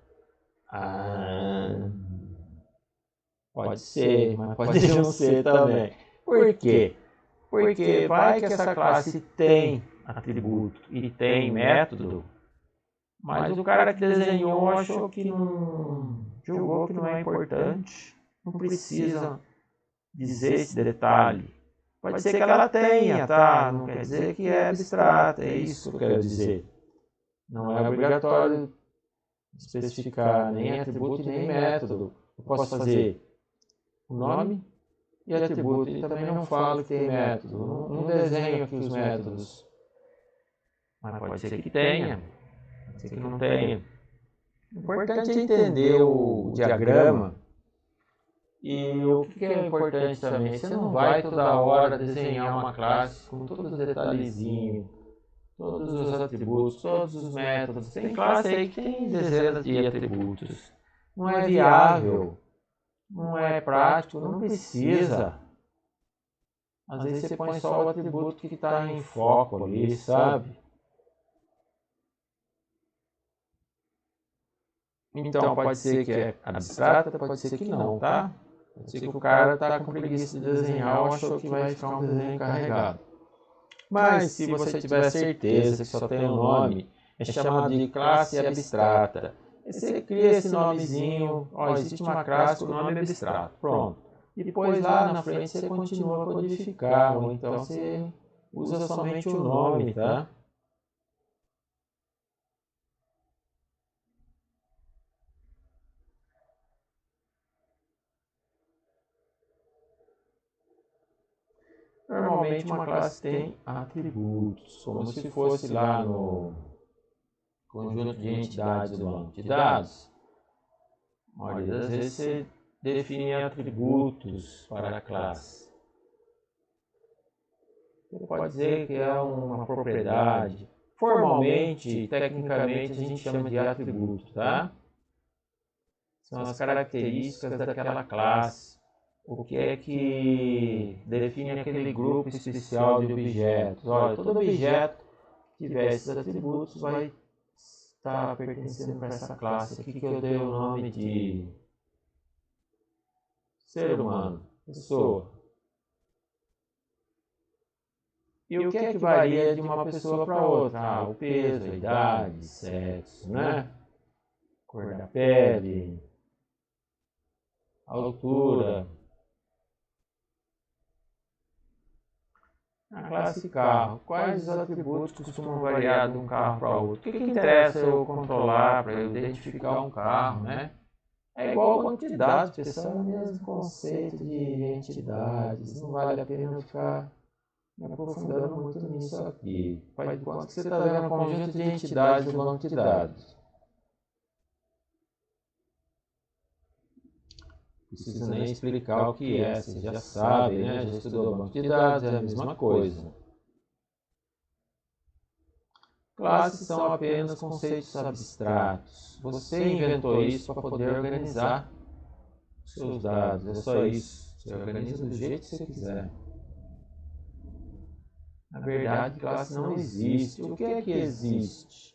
Pode ser, mas pode não ser também. Por quê? Porque vai que essa classe tem atributo e tem método, mas o cara que desenhou achou que não, julgou que não é importante, não precisa dizer esse detalhe. Pode ser que ela tenha, tá? Não quer dizer que é abstrata, é isso que eu quero dizer. Não é obrigatório especificar nem atributo e nem método. Eu posso fazer o nome e atributo, e também não falo que tem método. Não desenho aqui os métodos. Mas pode ser que tenha, pode ser que não tenha. O importante é entender o diagrama. E o que é importante também, você não vai toda hora desenhar uma classe com todos os detalhezinhos, todos os atributos, todos os métodos. Tem classe aí que tem dezenas de atributos. Não é viável, não é prático, não precisa. Às vezes você põe só o atributo que está em foco ali, sabe? Então pode ser que é abstrata, pode ser que não, tá? Pode ser que o cara está com preguiça de desenhar ou achou que vai ficar um desenho carregado. Mas se você tiver certeza que só tem um nome, é chamado de classe abstrata. Você cria esse nomezinho, ó, existe uma classe com nome abstrato, pronto. E depois lá na frente você continua a codificar, ou então você usa somente o nome, tá? Normalmente uma classe tem atributos, como se fosse lá no conjunto de entidades do banco de dados. A maioria das vezes você define atributos para a classe. Você pode dizer que é uma propriedade. Formalmente, tecnicamente, a gente chama de atributo, tá? São as características daquela classe. O que é que define aquele grupo especial de objetos? Olha, todo objeto que tiver esses atributos vai estar pertencendo para essa classe aqui que eu dei o nome de ser humano, pessoa. E o que é que varia de uma pessoa para outra? Ah, o peso, a idade, sexo, né? Cor da pele, altura. A classe carro. Quais os atributos costumam variar de um carro para outro? O que interessa eu controlar para eu identificar um carro, né? É igual ao banco de dados, pessoal, é o mesmo conceito de entidades. Não vale a pena eu ficar me aprofundando muito nisso aqui. Faz de conta que você está vendo um conjunto de entidades do banco de dados. Não preciso nem explicar o que é, você já sabe, né? Já estudou banco de dados, é a mesma coisa. Classes são apenas conceitos abstratos. Você inventou isso para poder organizar os seus dados, é só isso. Você organiza do jeito que você quiser. Na verdade, classe não existe. O que é que existe?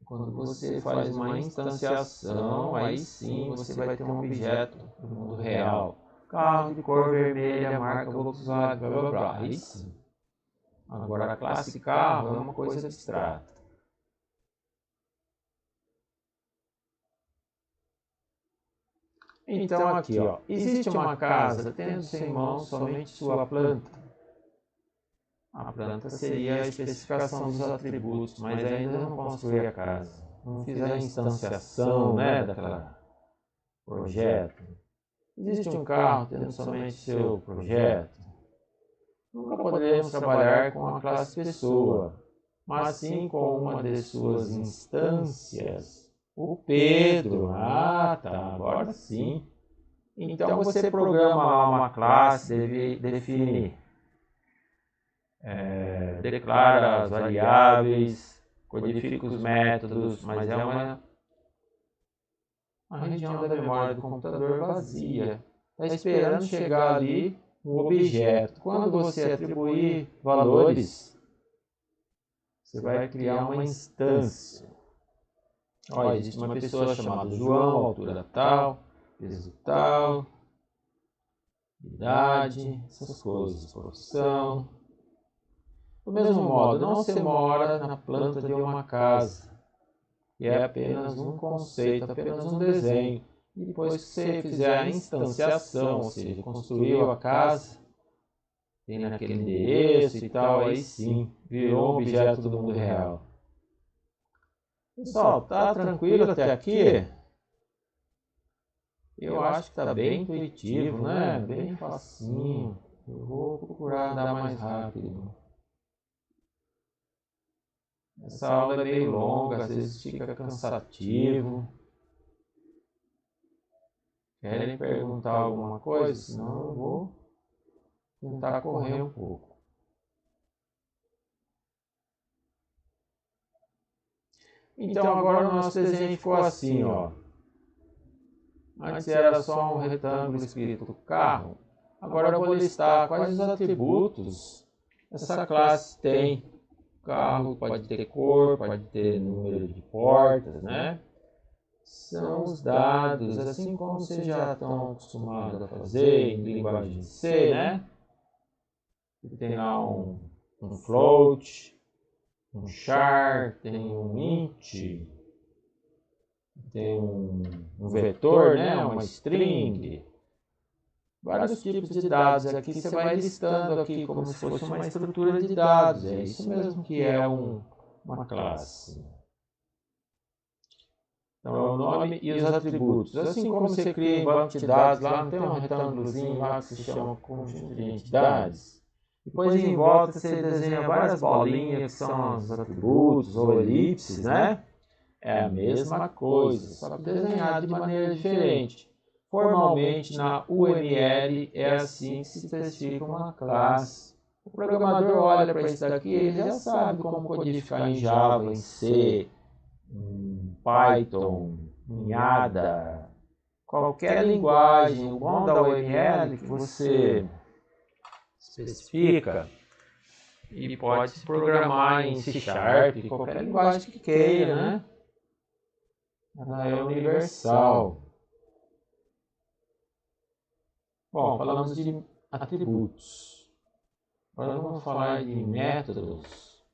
Quando você faz uma instanciação, aí sim você vai ter um objeto no mundo real. Carro de cor vermelha, marca Volkswagen, blá blá blá. Aí sim. Agora a classe carro é uma coisa abstrata. Então aqui, ó, existe uma casa tendo sem mãos somente sua planta. A planta seria a especificação dos atributos, mas ainda não construí a casa. Não fiz a instanciação, né, daquela projeto. Existe um carro tendo somente seu projeto. Nunca poderemos trabalhar com a classe pessoa, mas sim com uma de suas instâncias. O Pedro. Ah, tá, agora sim. Então você programa lá uma classe, define, declara as variáveis, codifica os métodos, mas é uma região da memória do computador vazia. Está esperando chegar ali um objeto. Quando você atribuir valores, você vai criar uma instância. Olha, existe uma pessoa chamada João, altura tal, peso tal, idade, essas coisas, profissão. Do mesmo modo, não se mora na planta de uma casa, que é apenas um conceito, apenas um desenho. E depois que você fizer a instanciação, ou seja, construiu a casa, tem naquele endereço e tal, aí sim, virou um objeto do mundo real. Pessoal, tá tranquilo até aqui? Eu acho que tá bem intuitivo, né? Bem facinho. Eu vou procurar andar mais rápido. Essa aula é meio longa, às vezes fica cansativo. Querem perguntar alguma coisa? Senão eu vou tentar correr um pouco. Então agora o nosso desenho ficou assim, ó. Antes era só um retângulo escrito carro. Agora eu vou listar quais os atributos essa classe tem. Carro pode ter cor, pode ter número de portas, né? São os dados, assim como vocês já estão acostumados a fazer em linguagem C, né? Tem lá um float, um char, tem um int, tem um vetor, né? Uma string. Vários tipos de dados. Aqui você vai listando aqui como se fosse uma estrutura de dados. É isso mesmo que é uma classe. Então, é o nome e os atributos. Assim como você cria em banco de dados, lá não tem um retângulozinho lá que se chama conjunto de entidades. Depois em volta você desenha várias bolinhas que são os atributos ou elipses, né? É a mesma coisa, só que desenhado de maneira diferente. Formalmente na UML é assim que se especifica uma classe. O programador olha para isso daqui, ele já sabe como codificar em Java, em C, em Python, em Ada, qualquer linguagem. O bom da UML é que você especifica e pode se programar em C Sharp, qualquer linguagem que queira, né? Ela é universal. Bom, falamos de atributos. Agora vamos falar de métodos,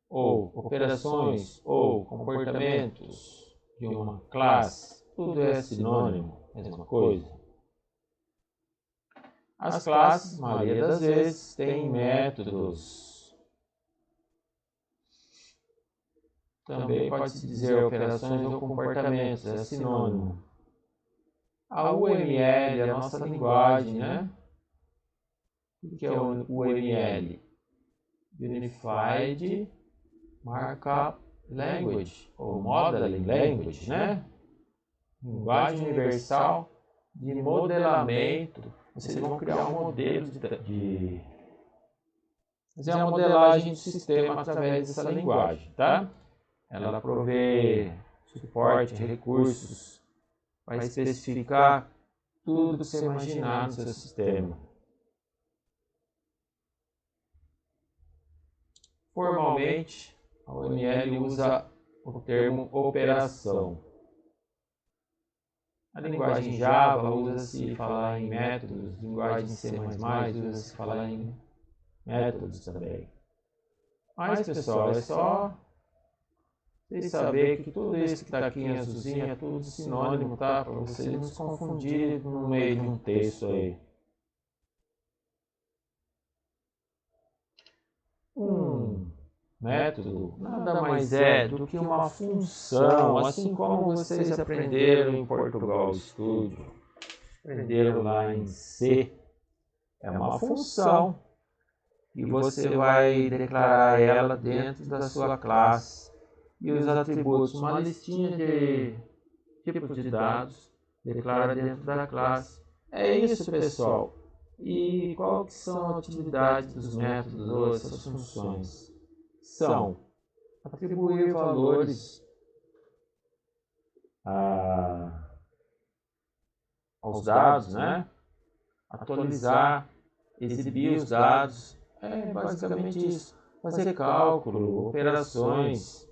ou operações, ou comportamentos de uma classe. Tudo é sinônimo, mesma coisa. As classes, a maioria das vezes, têm métodos. Também pode-se dizer operações ou comportamentos, é sinônimo. A UML, a nossa linguagem, né? O que é o UML? Unified Markup Language, ou Modeling Language, né? Linguagem universal de modelamento. Vocês vão criar um modelo de fazer a modelagem do sistema através dessa linguagem, tá? Ela provê suporte, recursos, vai especificar tudo que você imaginar no seu sistema. Formalmente, a UML usa o termo operação. A linguagem Java usa-se falar em métodos, linguagem C++ usa-se falar em métodos também. Mas, pessoal, é só vocês saberem que tudo isso que está aqui em azulzinho é tudo sinônimo, tá? Para vocês não se confundirem no meio de um texto aí. Um método nada mais é do que uma função, assim como vocês aprenderam em Portugal Studio, aprenderam lá em C. É uma função e você vai declarar ela dentro da sua classe. E os atributos, uma listinha de tipos de dados, declara dentro da classe. É isso, pessoal. E qual que são a utilidade dos métodos ou essas funções? São atribuir valores aos dados, né? Atualizar, exibir os dados, é basicamente isso. Fazer cálculo, operações,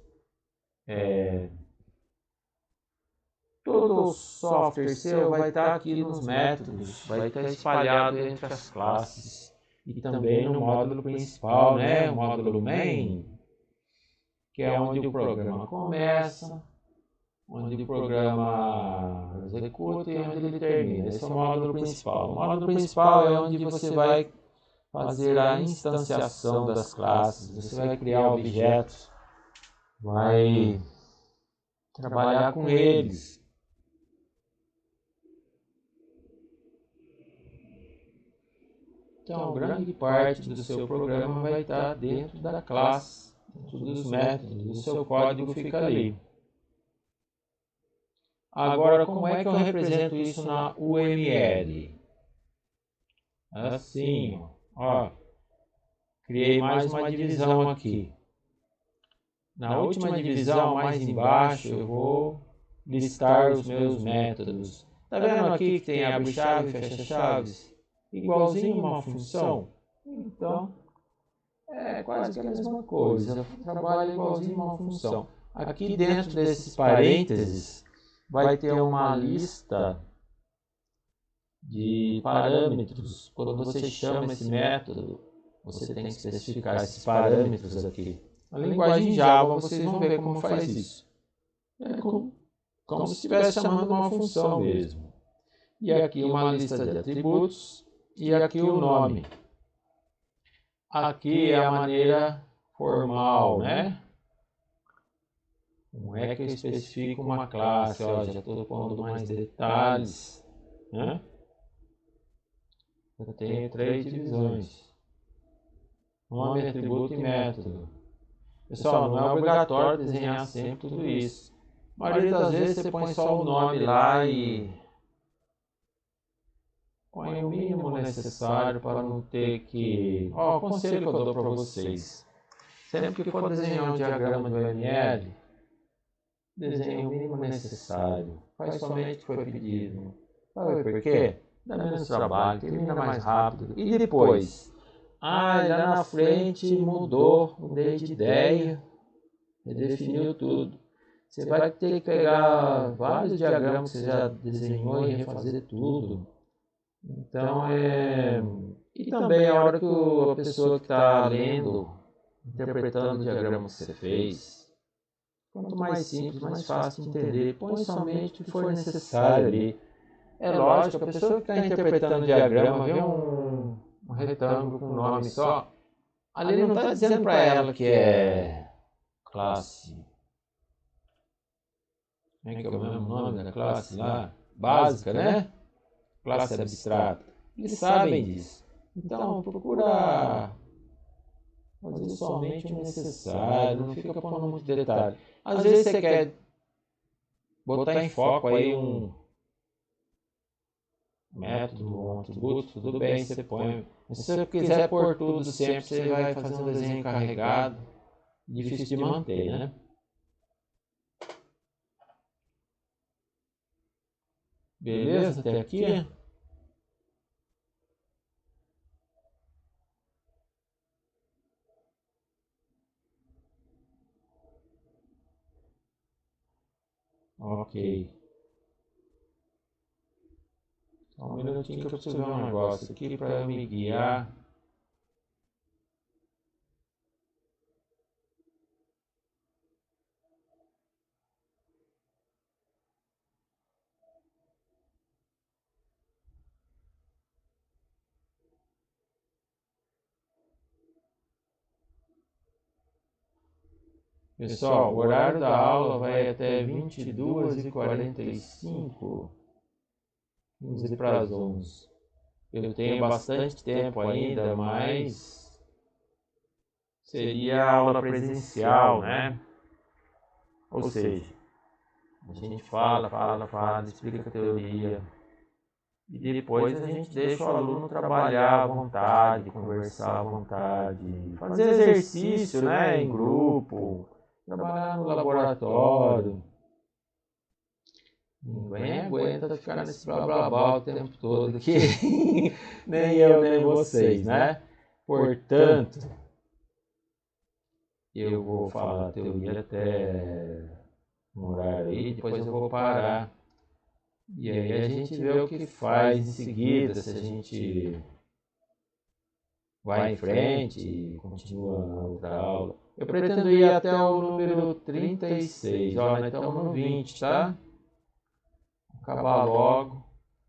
todo software seu vai estar aqui nos métodos, vai estar espalhado entre as classes e também no módulo principal, né? O módulo main, que é onde o programa começa, onde o programa executa e onde ele termina. Esse é o módulo principal. O módulo principal é onde você vai fazer a instanciação das classes, você vai criar objetos, vai trabalhar com eles. Então, grande parte do seu programa vai estar dentro da classe, dentro dos métodos, o seu código fica ali. Agora, como é que eu represento isso na UML? Assim, ó. Criei mais uma divisão aqui. Na última divisão, mais embaixo, eu vou listar os meus métodos. Tá vendo aqui que tem abre-chave e fecha-chaves? Igualzinho uma função. Então, é quase que a mesma coisa. Trabalha igualzinho uma função. Aqui dentro desses parênteses, vai ter uma lista de parâmetros. Quando você chama esse método, você tem que especificar esses parâmetros aqui. Na linguagem Java, vocês vão ver como faz isso. É como se estivesse chamando uma função mesmo. E aqui uma lista de atributos e aqui o nome. Aqui é a maneira formal, né? Como é que eu especifico uma classe? Ó, já estou pondo mais detalhes, né? Eu tenho 3 divisões: nome, atributo e método. Pessoal, não é obrigatório desenhar sempre tudo isso. A maioria das vezes você põe só o nome lá e põe o mínimo necessário para não ter que... Ó, o conselho que eu dou para vocês: sempre que for desenhar um diagrama do UML, desenhe o mínimo necessário. Faz somente o que foi pedido. Sabe por quê? Dá menos trabalho, termina mais rápido. E depois? Ah, lá na frente mudou, mudei de ideia, redefiniu tudo. Você vai ter que pegar vários diagramas que você já desenhou e refazer tudo. Então, E também a hora que a pessoa que está lendo, interpretando o diagrama que você fez, quanto mais simples, mais fácil de entender. Põe somente o que for necessário ali. É lógico, a pessoa que está interpretando o diagrama vê um retângulo com um nome só, ali não está dizendo para ela que é classe. Como é que é o mesmo nome da classe lá? Básica, né? Classe abstrata. Eles sabem disso. Então, procura fazer somente o necessário, não fica pondo muito detalhe. Às vezes você quer botar em foco aí um método, um atributo, tudo bem, você põe. Mas se você quiser pôr tudo sempre, você vai fazer um desenho carregado, difícil de manter, né? Beleza? Até aqui? Ok. Só um minutinho que eu preciso ver um negócio aqui para eu me guiar. Pessoal, o horário da aula vai até 22h45, 15 para as 11. Eu tenho bastante tempo ainda, mas seria aula presencial, né? Ou seja, a gente fala, explica a teoria e depois a gente deixa o aluno trabalhar à vontade, conversar à vontade, fazer exercício, né, em grupo, trabalhar no laboratório. Ninguém aguenta ficar nesse blá blá blá o tempo todo aqui, nem eu nem vocês, né? Portanto, eu vou falar a teoria até um horário aí, depois eu vou parar E aí a gente vê o que faz em seguida, se a gente vai em frente e continua na outra aula. Eu pretendo ir até o número 36, ó, nós estamos no 20, tá? Acabar logo.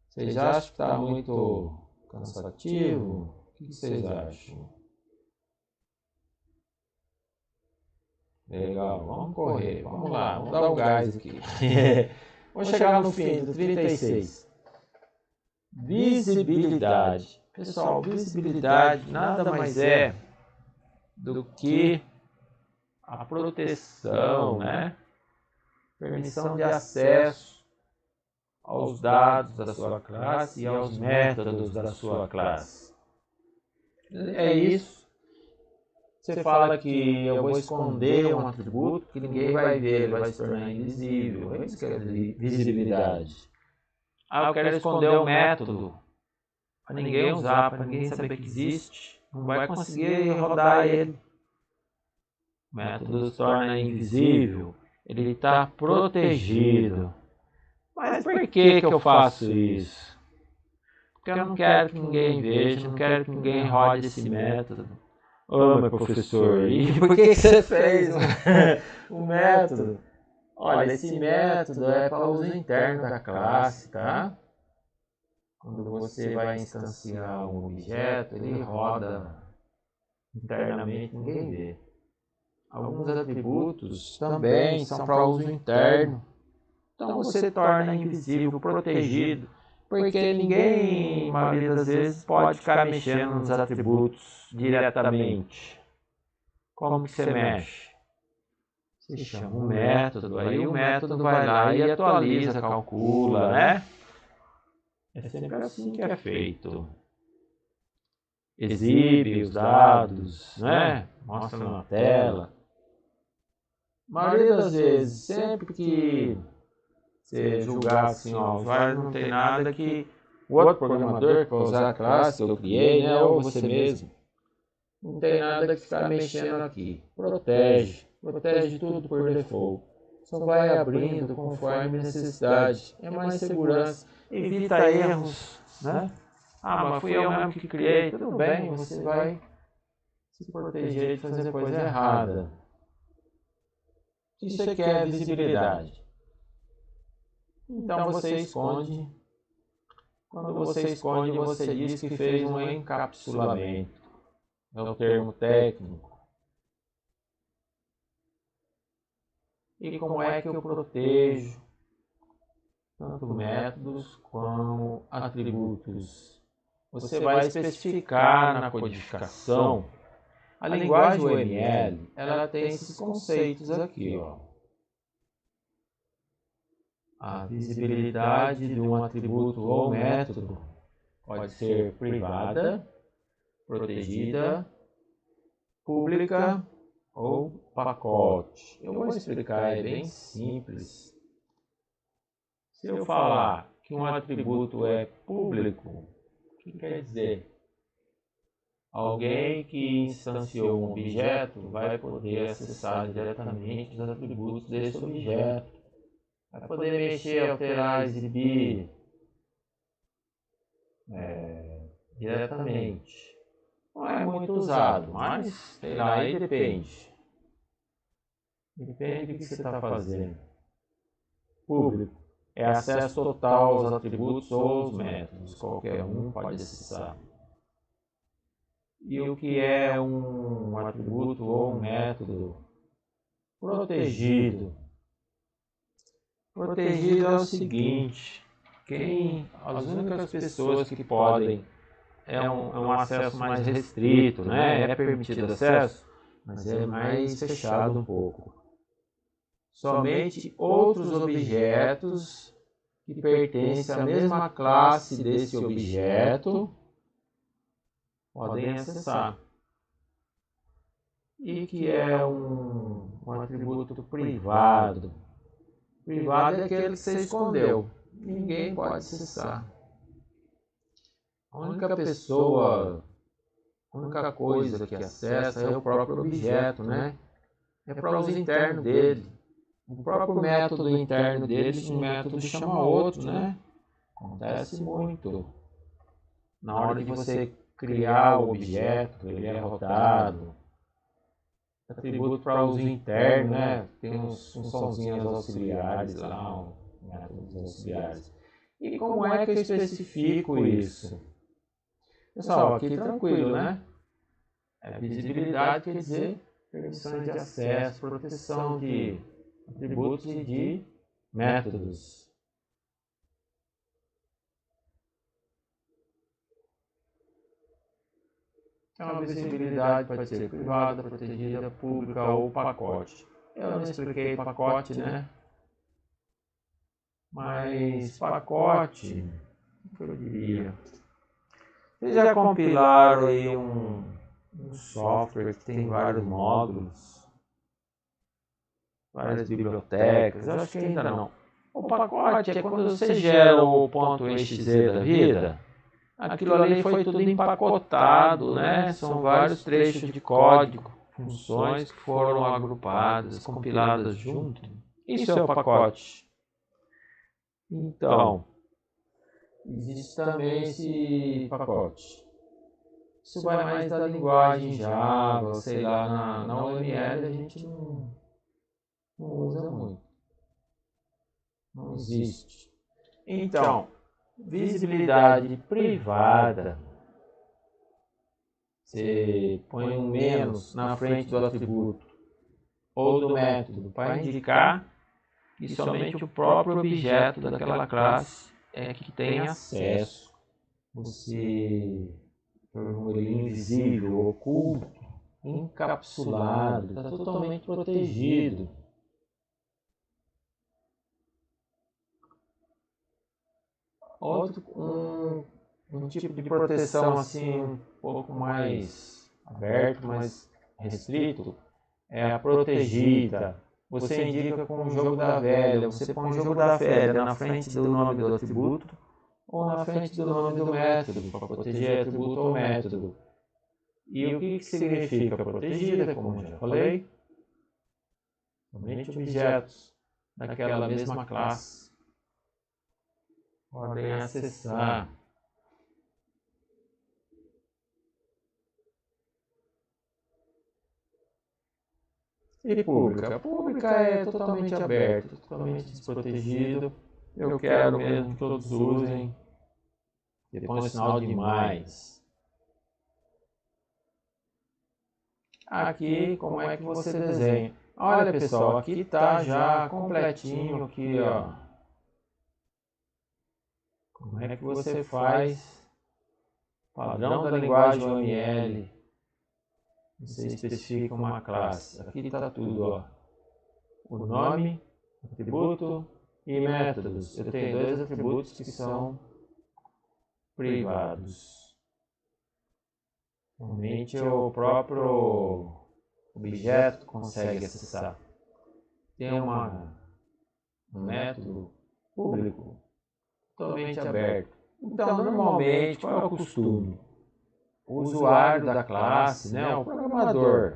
Vocês acham que está muito cansativo? O que vocês acham? Legal, vamos correr, vamos lá, vamos dar um gás aqui. Vamos chegar no fim do 36. Visibilidade. Pessoal, visibilidade nada mais é do que a proteção, né? Permissão de acesso aos dados da sua classe e aos métodos da sua classe. É isso. Você fala que eu vou esconder um atributo que ninguém vai ver, ele vai se tornar invisível. É isso que é visibilidade. Ah, eu quero esconder o método para ninguém usar, para ninguém saber que existe. Não vai conseguir rodar ele. O método se torna invisível. Ele está protegido. Mas por que eu faço isso? Porque eu não quero que ninguém veja, não quero que ninguém rode esse método. Ô, meu professor, e por que você fez o método? Olha, esse método é para uso interno da classe, tá? Quando você vai instanciar um objeto, ele roda internamente, ninguém vê. Alguns atributos também são para uso interno. Então você torna invisível, protegido, porque ninguém, na maioria das vezes, pode ficar mexendo nos atributos diretamente. Como que você mexe? Você chama um método, aí o método vai lá e atualiza, calcula, né? É sempre assim que é feito. Exibe os dados, né? Mostra na tela. A maioria das vezes, sempre que você julgar assim, ó, o usuário não tem nada que o outro programador que vai usar a classe que eu criei, né? Ou você mesmo, não tem nada que ficar mexendo aqui. Protege tudo por default. Só vai abrindo conforme necessidade. É mais segurança. Evita erros, né? Ah, mas fui eu mesmo que criei. Tudo bem, você vai se proteger de fazer coisa errada. Isso aqui é visibilidade. Então você esconde. Quando você esconde, você diz que fez um encapsulamento. É o termo técnico. E como é que eu protejo tanto métodos como atributos? Você vai especificar na codificação. A linguagem UML, ela tem esses conceitos aqui, ó. A visibilidade de um atributo ou método pode ser privada, protegida, pública ou pacote. Eu vou explicar, é bem simples. Se eu falar que um atributo é público, o que quer dizer? Alguém que instanciou um objeto vai poder acessar diretamente os atributos desse objeto. Vai poder mexer, alterar, exibir diretamente. Não é muito usado, mas sei lá, aí depende. Depende do que você está fazendo. Público é acesso total aos atributos ou aos métodos. Qualquer um pode acessar. E o que é um atributo ou um método protegido? Protegido é o seguinte: as únicas pessoas que podem é um acesso mais restrito, né? É permitido acesso, mas é mais fechado um pouco. Somente outros objetos que pertencem à mesma classe desse objeto podem acessar. E que é um atributo privado. Privado é aquele que você escondeu. Ninguém pode acessar. A única pessoa, a única coisa que acessa é o próprio objeto, né? É para uso interno dele. o próprio método interno deles, um método chama outro, né? Acontece muito. Na hora de você criar o objeto, ele é rodado. Atributo para uso interno, né? Tem uns funçãozinhas auxiliares lá, métodos auxiliares. E como é que eu especifico isso? Pessoal, aqui tranquilo, né? Visibilidade quer dizer permissões de acesso, proteção de atributos e de métodos. Então, a visibilidade pode ser privada, protegida, pública ou pacote. Eu não expliquei pacote, né? Mas pacote, o que eu diria? Vocês já compilaram aí um software que tem vários módulos, várias bibliotecas? Eu acho que ainda não. O pacote é quando você gera o .exe da vida, aquilo ali foi tudo empacotado, né? São vários trechos de código, funções que foram agrupadas, compiladas junto. Isso é o pacote. Então, existe também esse pacote. Isso vai mais da linguagem Java, sei lá, na OML a gente não usa muito. Não existe. Então, visibilidade privada, você põe um menos na frente do atributo ou do método para indicar que somente o próprio objeto daquela classe é que tem acesso. Você tornou ele invisível, oculto, encapsulado, está totalmente protegido. Outro, um tipo de proteção assim um pouco mais aberto, mais restrito, é a protegida. Você indica com o jogo da velha, você põe o jogo da velha na frente do nome do atributo ou na frente do nome do método, para proteger atributo ou método. E o que significa protegida, como já falei? Somente objetos daquela mesma classe podem acessar. E pública? Pública é totalmente aberto, totalmente desprotegido. Eu quero mesmo que todos usem. Depois o sinal de mais. Aqui, como é que você desenha? Olha, pessoal, aqui está já completinho aqui, ó. Como é que você faz padrão da linguagem OML? Você especifica uma classe. Aqui está tudo, ó. O nome, atributo e métodos. Eu tenho dois atributos que são privados. Somente o próprio objeto consegue acessar. Tem um método público totalmente aberto. Então, normalmente, qual é o costume? O usuário da classe, né, o programador,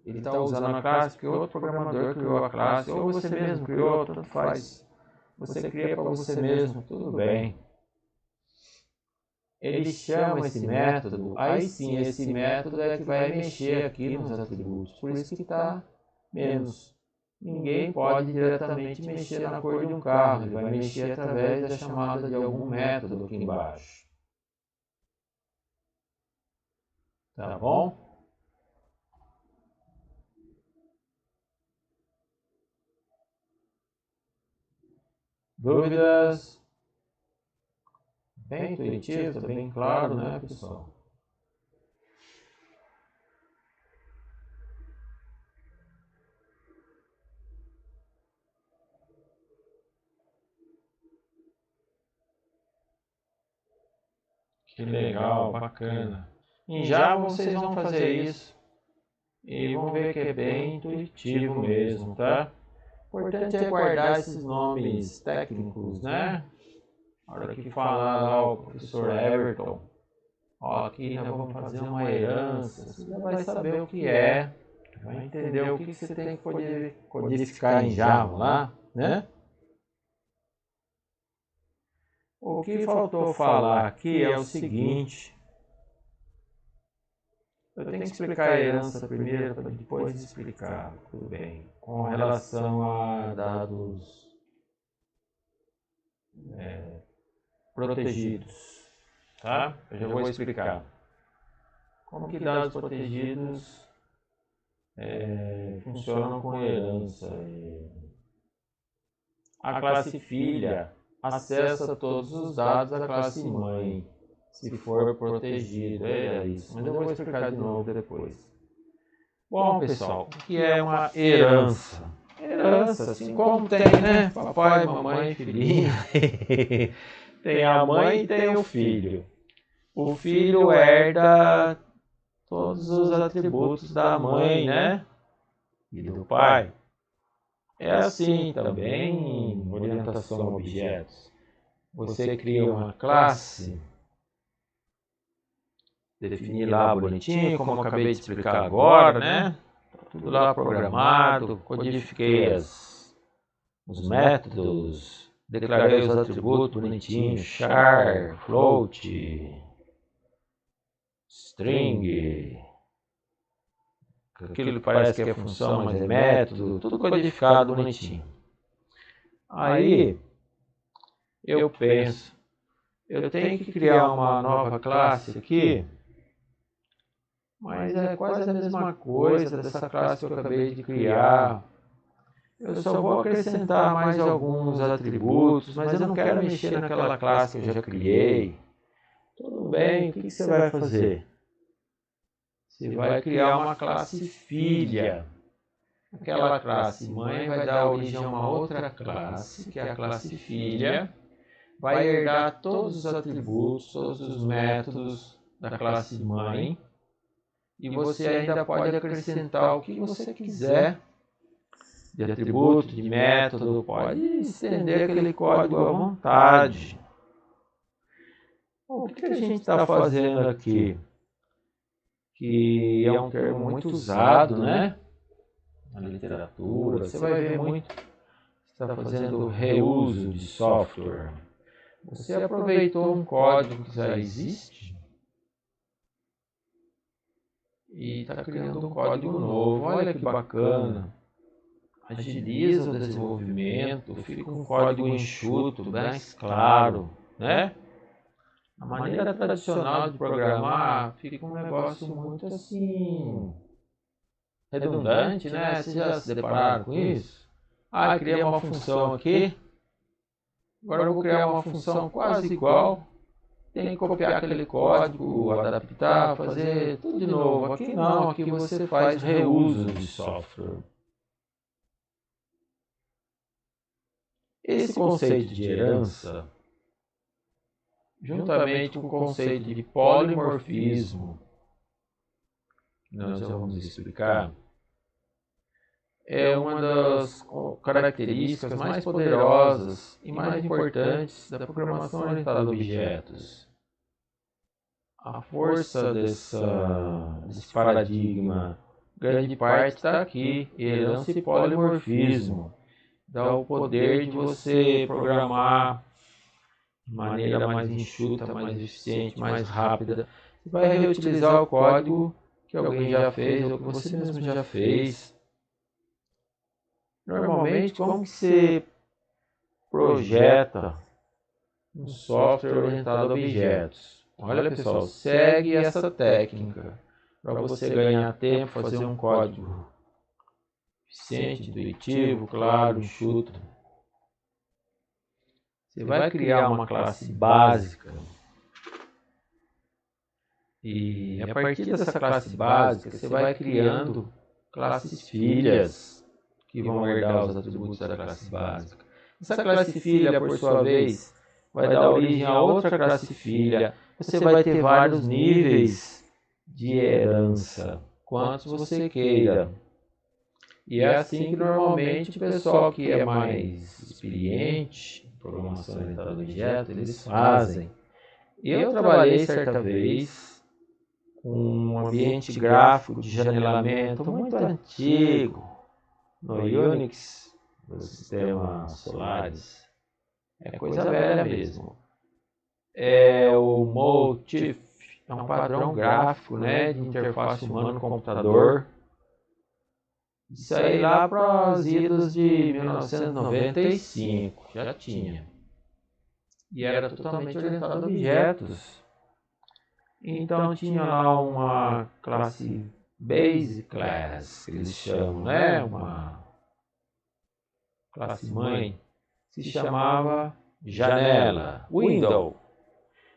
ele está usando a classe porque outro programador criou a classe, ou você mesmo criou, tanto faz. Você cria para você mesmo, tudo bem. Ele chama esse método, aí sim, esse método é que vai mexer aqui nos atributos, por isso que está menos. Ninguém pode diretamente mexer na cor de um carro, ele vai mexer através da chamada de algum método aqui embaixo. Tá bom? Dúvidas? Bem intuitivo, está bem claro, né, pessoal? Que legal, bacana. Em Java vocês vão fazer isso e vão ver que é bem intuitivo mesmo, tá? O importante é guardar esses nomes técnicos, né? Na hora que falar lá o professor Everton, ó, aqui nós vamos fazer uma herança, você já vai saber o que é. vai entender o que você tem que codificar em Java lá, né? O que faltou falar aqui é o seguinte. Eu tenho que explicar a herança primeiro, para depois explicar, tudo bem, com relação a dados protegidos, tá? Eu já vou explicar. Como que dados protegidos funcionam com herança. A classe filha acessa todos os dados da classe mãe, se for protegido, é isso. Mas eu vou explicar de novo depois. Bom, pessoal, o que é uma herança? Herança, assim como tem, né? Papai, mamãe, filhinho. Tem a mãe e tem o filho. O filho herda todos os atributos da mãe, né? E do pai. É assim também em orientação a objetos. Você cria uma classe, definir lá bonitinho, como eu acabei de explicar agora, né? Tudo lá programado, codifiquei os métodos, declarei os atributos bonitinhos, char, float, string, aquilo que parece que é função, mas é método, tudo codificado bonitinho. Aí eu penso, eu tenho que criar uma nova classe aqui, mas é quase a mesma coisa dessa classe que eu acabei de criar. Eu só vou acrescentar mais alguns atributos, mas eu não quero mexer naquela classe que eu já criei. Tudo bem, o que você vai fazer? Você vai criar uma classe filha. Aquela classe mãe vai dar origem a uma outra classe, que é a classe filha. Vai herdar todos os atributos, todos os métodos da classe mãe. E você ainda pode acrescentar o que você quiser de atributo, de método, pode estender aquele código à vontade. O que a gente está fazendo aqui? Que é um termo muito usado, né? Na literatura, você vai ver muito. Você está fazendo reuso de software. Você aproveitou um código que já existe e está criando um código novo. Olha que bacana. Agiliza o desenvolvimento, fica um código enxuto, mais claro, né? A maneira tradicional de programar fica um negócio muito assim redundante, né? Vocês já se depararam com isso? Ah, criei uma função aqui, agora eu vou criar uma função quase igual. Tem que copiar aquele código, adaptar, fazer tudo de novo. Aqui não, aqui você faz reuso de software. Esse conceito de herança, juntamente com o conceito de polimorfismo, que nós vamos explicar, é uma das características mais poderosas e mais importantes da programação orientada a objetos. A força desse paradigma, grande parte está aqui, herança e polimorfismo. Dá o poder de você programar de maneira mais enxuta, mais eficiente, mais rápida. Você vai reutilizar o código que alguém já fez ou que você mesmo já fez. Normalmente, como que você projeta um software orientado a objetos? Olha, pessoal, segue essa técnica para você ganhar tempo, fazer um código eficiente, intuitivo, claro, enxuto. Você vai criar uma classe básica e a partir dessa classe básica você vai criando classes filhas que vão herdar os atributos da classe básica. Essa classe filha, por sua vez, vai dar origem a outra classe filha. Você vai ter vários níveis de herança, quantos você queira. E é assim que normalmente o pessoal que é mais experiente em programação orientada a objeto, eles fazem. Eu trabalhei certa vez um ambiente gráfico de janelamento muito antigo no Unix, nos sistemas solares. É coisa velha mesmo. É o Motif, é um padrão gráfico, né, de interface humano-computador. Isso aí lá para as idas de 1995, já tinha. E era totalmente orientado a objetos. Então tinha lá uma classe Base Class, que eles chamam, né? Uma classe mãe, se chamava Janela, Window.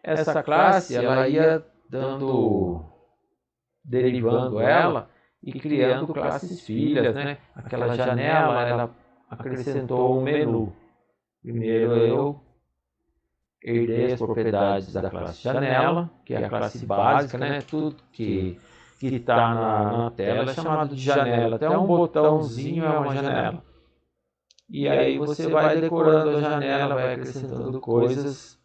Essa classe, ela ia derivando ela e criando classes filhas, né? Aquela janela, ela acrescentou um menu. Primeiro eu herdei as propriedades da classe janela, que é a classe básica, né? Tudo que está na tela é chamado de janela. Até um botãozinho é uma janela. E aí você vai decorando a janela, vai acrescentando coisas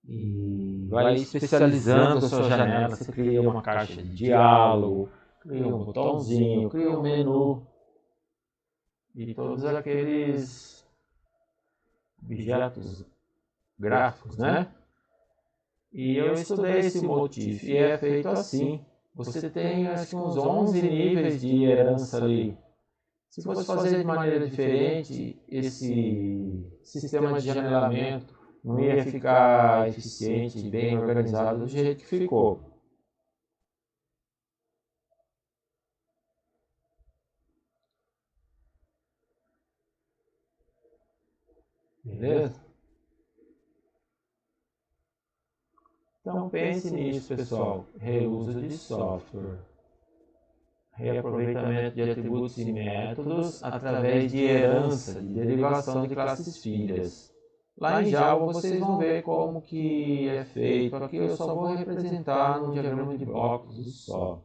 e vai especializando a sua janela. Você cria uma caixa de diálogo, cria um botãozinho, cria um menu e todos aqueles objetos gráficos, né? E eu estudei esse Motif e é feito assim. Você tem acho que uns 11 níveis de herança ali. Se fosse fazer de maneira diferente, esse sistema de janelamento não ia ficar eficiente e bem organizado do jeito que ficou. Beleza? Então pense nisso, pessoal. Reuso de software. Reaproveitamento de atributos e métodos através de herança, de derivação de classes filhas. Lá em Java vocês vão ver como que é feito. Aqui eu só vou representar no diagrama de blocos e só.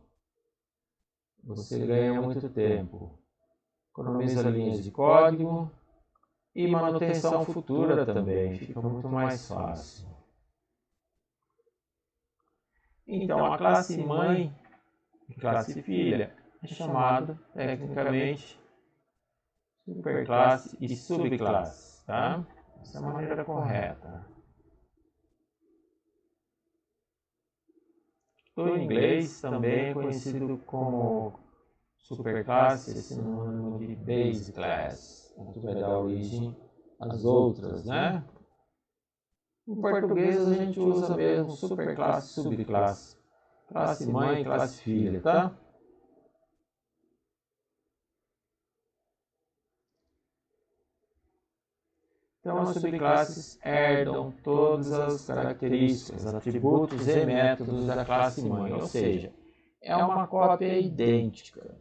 Você ganha muito tempo. Economiza linhas de código e manutenção futura também. Fica muito mais fácil. Então a classe mãe e classe filha é chamada tecnicamente superclasse e subclasse, tá? Essa é a maneira correta. No inglês também é conhecido como superclasse, esse sinônimo de base class, que vai dar origem às outras, né? Em português a gente usa mesmo superclasse e subclasse, classe mãe e classe filha, tá? Então as subclasses herdam todas as características, atributos e métodos da classe mãe, ou seja, é uma cópia idêntica.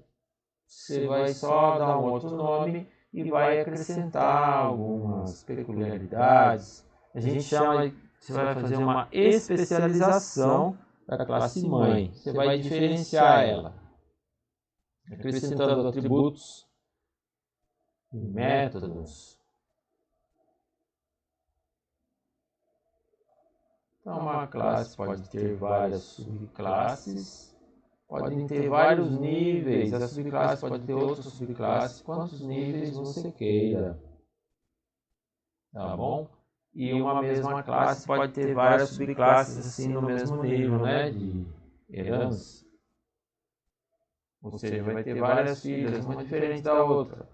Você vai só dar um outro nome e vai acrescentar algumas peculiaridades. A gente chama, você vai fazer uma especialização da classe mãe. Você vai diferenciar ela, acrescentando atributos e métodos. Então, uma classe pode ter várias subclasses, podem ter vários níveis, a subclasse pode ter outras subclasses, quantos níveis você queira, tá bom? E uma mesma classe pode ter várias subclasses assim no mesmo nível, né, de herança. Ou seja, vai ter várias filhas, uma diferente da outra.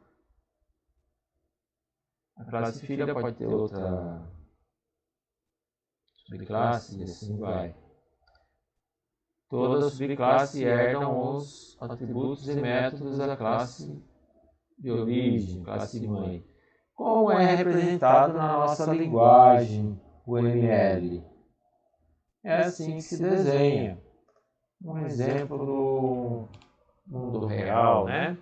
A classe filha pode ter outra subclasse e assim vai. Todas as subclasses herdam os atributos e métodos da classe de origem, classe mãe. Como é representado na nossa linguagem, o ML. É assim que se desenha. Um exemplo do mundo real, né?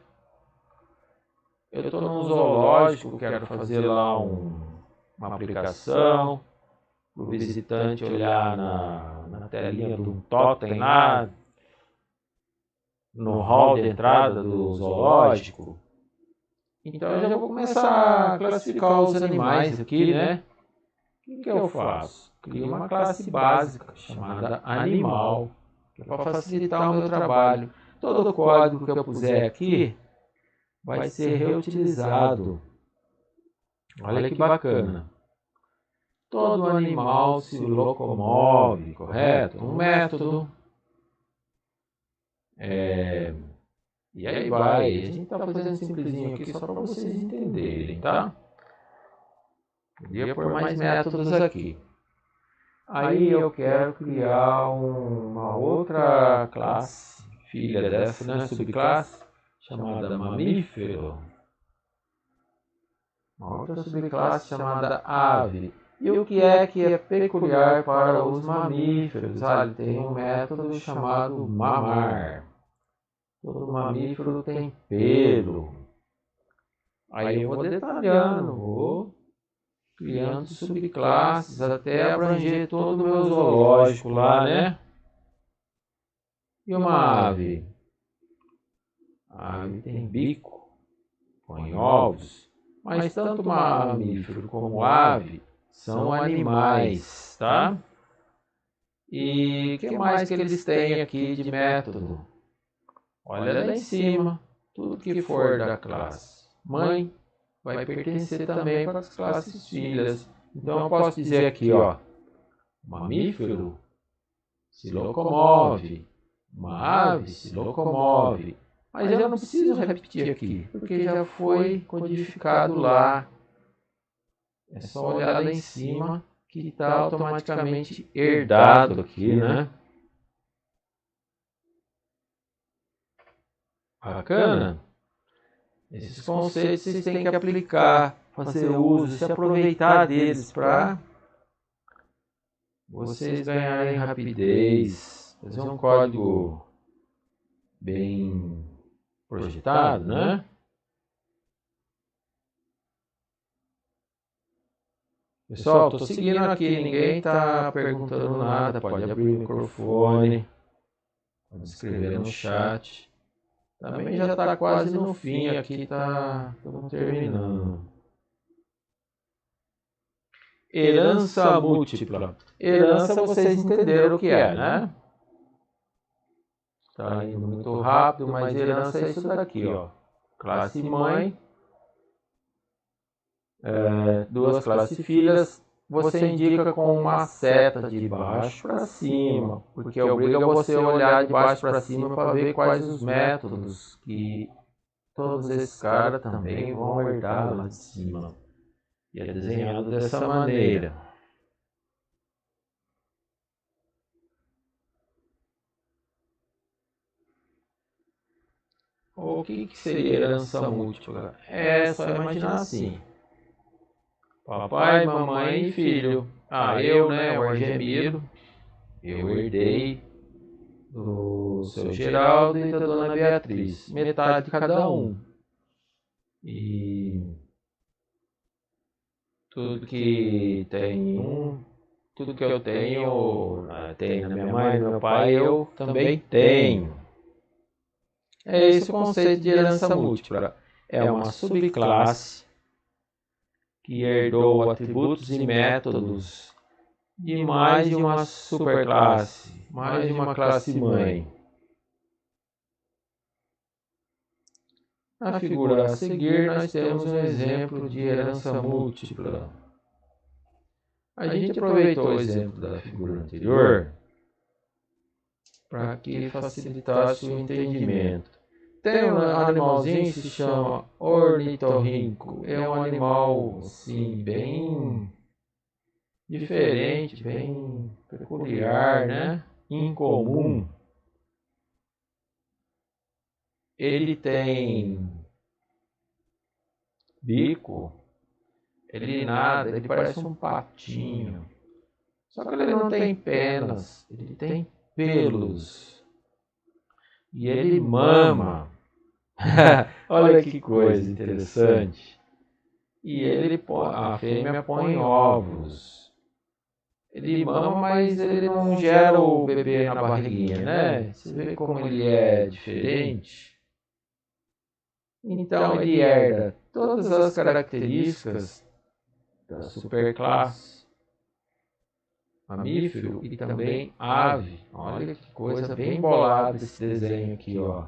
Eu estou num zoológico, quero fazer lá uma aplicação, para o visitante olhar na telinha do totem lá, no hall de entrada do zoológico. Então eu já vou começar a classificar os animais aqui, né? O que eu faço? Crio uma classe básica chamada animal. para facilitar o meu trabalho. Todo o código que eu puser aqui vai ser reutilizado. Olha que bacana. Todo animal se locomove, correto? Um método. E aí vai. A gente está fazendo simplesinho aqui só para vocês entenderem, tá? Podia pôr mais métodos aqui. Aí eu quero criar uma outra classe, filha dessa, né, subclasse, chamada mamífero. Uma outra subclasse chamada ave. E o que é peculiar para os mamíferos? Ele tem um método chamado mamar. Todo mamífero tem pelo. Aí eu vou detalhando, vou criando subclasses até abranger todo o meu zoológico lá, né? E uma ave? A ave tem bico, põe ovos, mas tanto mamífero como ave são animais, tá? E o que mais que eles têm aqui de método? Olha lá em cima, tudo que for da classe mãe vai pertencer também para as classes filhas. Então eu posso dizer aqui, ó, mamífero se locomove, uma ave se locomove. Mas eu não preciso repetir aqui, porque já foi codificado lá. É só olhar lá em cima que está automaticamente herdado aqui, né? Bacana? Esses conceitos vocês têm que aplicar, fazer uso, se aproveitar deles para vocês ganharem rapidez, fazer um código bem projetado, né? Pessoal, estou seguindo aqui, ninguém está perguntando nada, pode abrir o microfone, pode escrever no chat. Também já está quase no fim, aqui estamos terminando. Herança múltipla. Herança vocês entenderam o que é, né? Está indo muito rápido, mas herança é isso daqui, ó. Classe mãe, duas classes filhas, você indica com uma seta de baixo para cima, porque obriga você a olhar de baixo para cima para ver quais os métodos que todos esses caras também vão herdar lá de cima. E é desenhado dessa maneira. O que seria herança múltipla? É só imaginar assim. Papai, mamãe e filho. Eu, né, o Argemiro, eu herdei do seu Geraldo e da dona Beatriz. Metade de cada um. E tudo que eu tenho na minha mãe e no meu pai, eu também tenho. É esse o conceito de herança múltipla. É uma subclasse que herdou atributos e métodos de mais de uma superclasse, mais de uma classe mãe. Na figura a seguir, nós temos um exemplo de herança múltipla. A gente aproveitou o exemplo da figura anterior para que facilitasse o entendimento. Tem um animalzinho que se chama ornitorrinco. É um animal, assim, bem diferente, bem peculiar, né? Incomum. Ele tem bico, ele nada, ele parece um patinho. Só que ele não tem penas, ele tem pelos. E ele mama. Olha que coisa interessante. E a fêmea põe ovos. Ele mama, mas ele não gera o bebê na barriguinha, né? Você vê como ele é diferente. Então ele herda todas as características da superclasse. mamífero e também ave. Olha que coisa bem bolada esse desenho aqui, ó.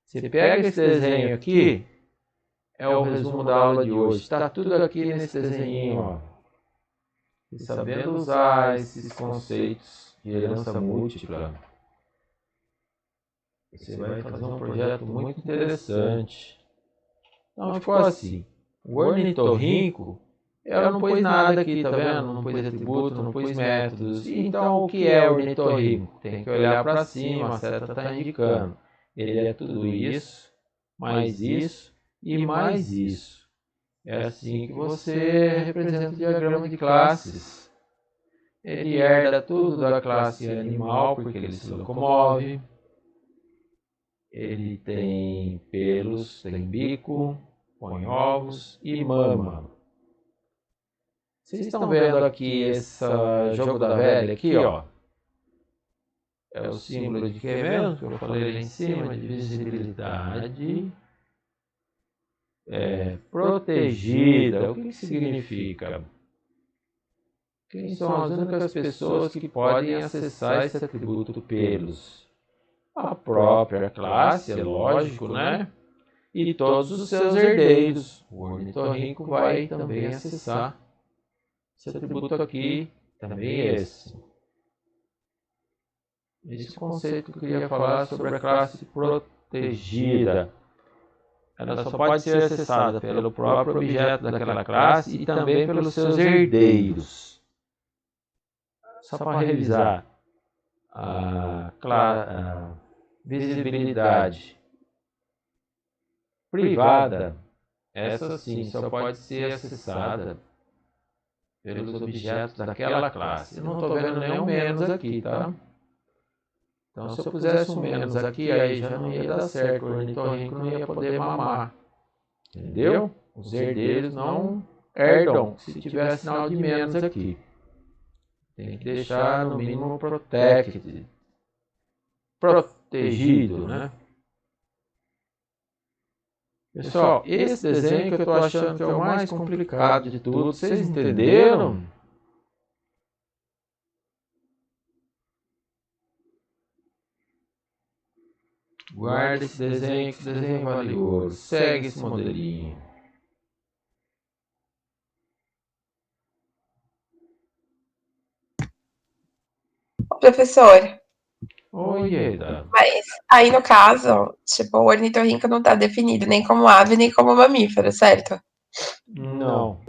Você pega esse desenho aqui, é o resumo da aula de hoje. Está tudo aqui nesse desenho, ó. E sabendo usar esses conceitos de herança múltipla, você vai fazer um projeto muito interessante. Então ficou assim. O ornitorrinco, eu não pus nada aqui, tá vendo? Não pus atributo, não pus métodos. Então o que é o ornitorrinco? Tem que olhar para cima, a seta está indicando. Ele é tudo isso, mais isso e mais isso. É assim que você representa o diagrama de classes. Ele herda tudo da classe animal, porque ele se locomove. Ele tem pelos, tem bico, põe ovos e mama. Vocês estão vendo aqui esse jogo da velha aqui, ó? É o símbolo de que mesmo? Que eu falei lá em cima, de visibilidade. Protegida. O que significa? Quem são as únicas pessoas que podem acessar esse atributo pelos? A própria classe, é lógico, né? E todos os seus herdeiros. O ornitorrinco vai também acessar esse atributo aqui, também esse. Esse conceito que eu queria falar sobre a classe protegida. Ela só pode ser acessada pelo próprio objeto daquela classe e também pelos seus herdeiros. Só para revisar, a visibilidade privada, essa sim, só pode ser acessada pelos objetos daquela classe. Eu não estou vendo nenhum menos aqui, tá? Então, se eu pusesse um menos aqui, aí já não ia dar certo, o ornitorrinco não ia poder mamar. Entendeu? Os herdeiros não herdam se tiver sinal de menos aqui. Tem que deixar no mínimo protegido, né? Pessoal, esse desenho que eu estou achando que é o mais complicado de tudo, vocês entenderam? Guarda esse desenho, que desenho valioso. Segue esse modelinho. Professor, Oi, Eda. mas aí no caso, tipo, o ornitorrinco não tá definido nem como ave nem como mamífero, certo? Não.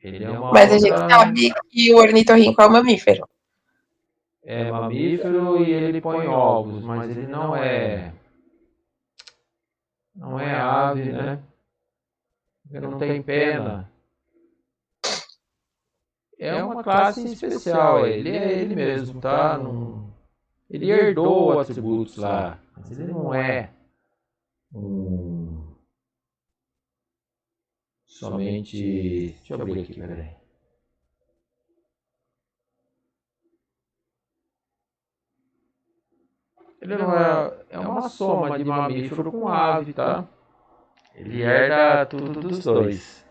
Ele é uma Mas a gente sabe que o ornitorrinco é um mamífero. É mamífero e ele põe ovos, mas ele não é ave, né? Ele não tem pena. É uma classe especial, ele é ele mesmo, tá? Ele herdou atributos lá, mas ele não é somente... Deixa eu abrir aqui, peraí. Ele não é uma soma de mamífero com ave, tá? Ele herda tudo dos dois.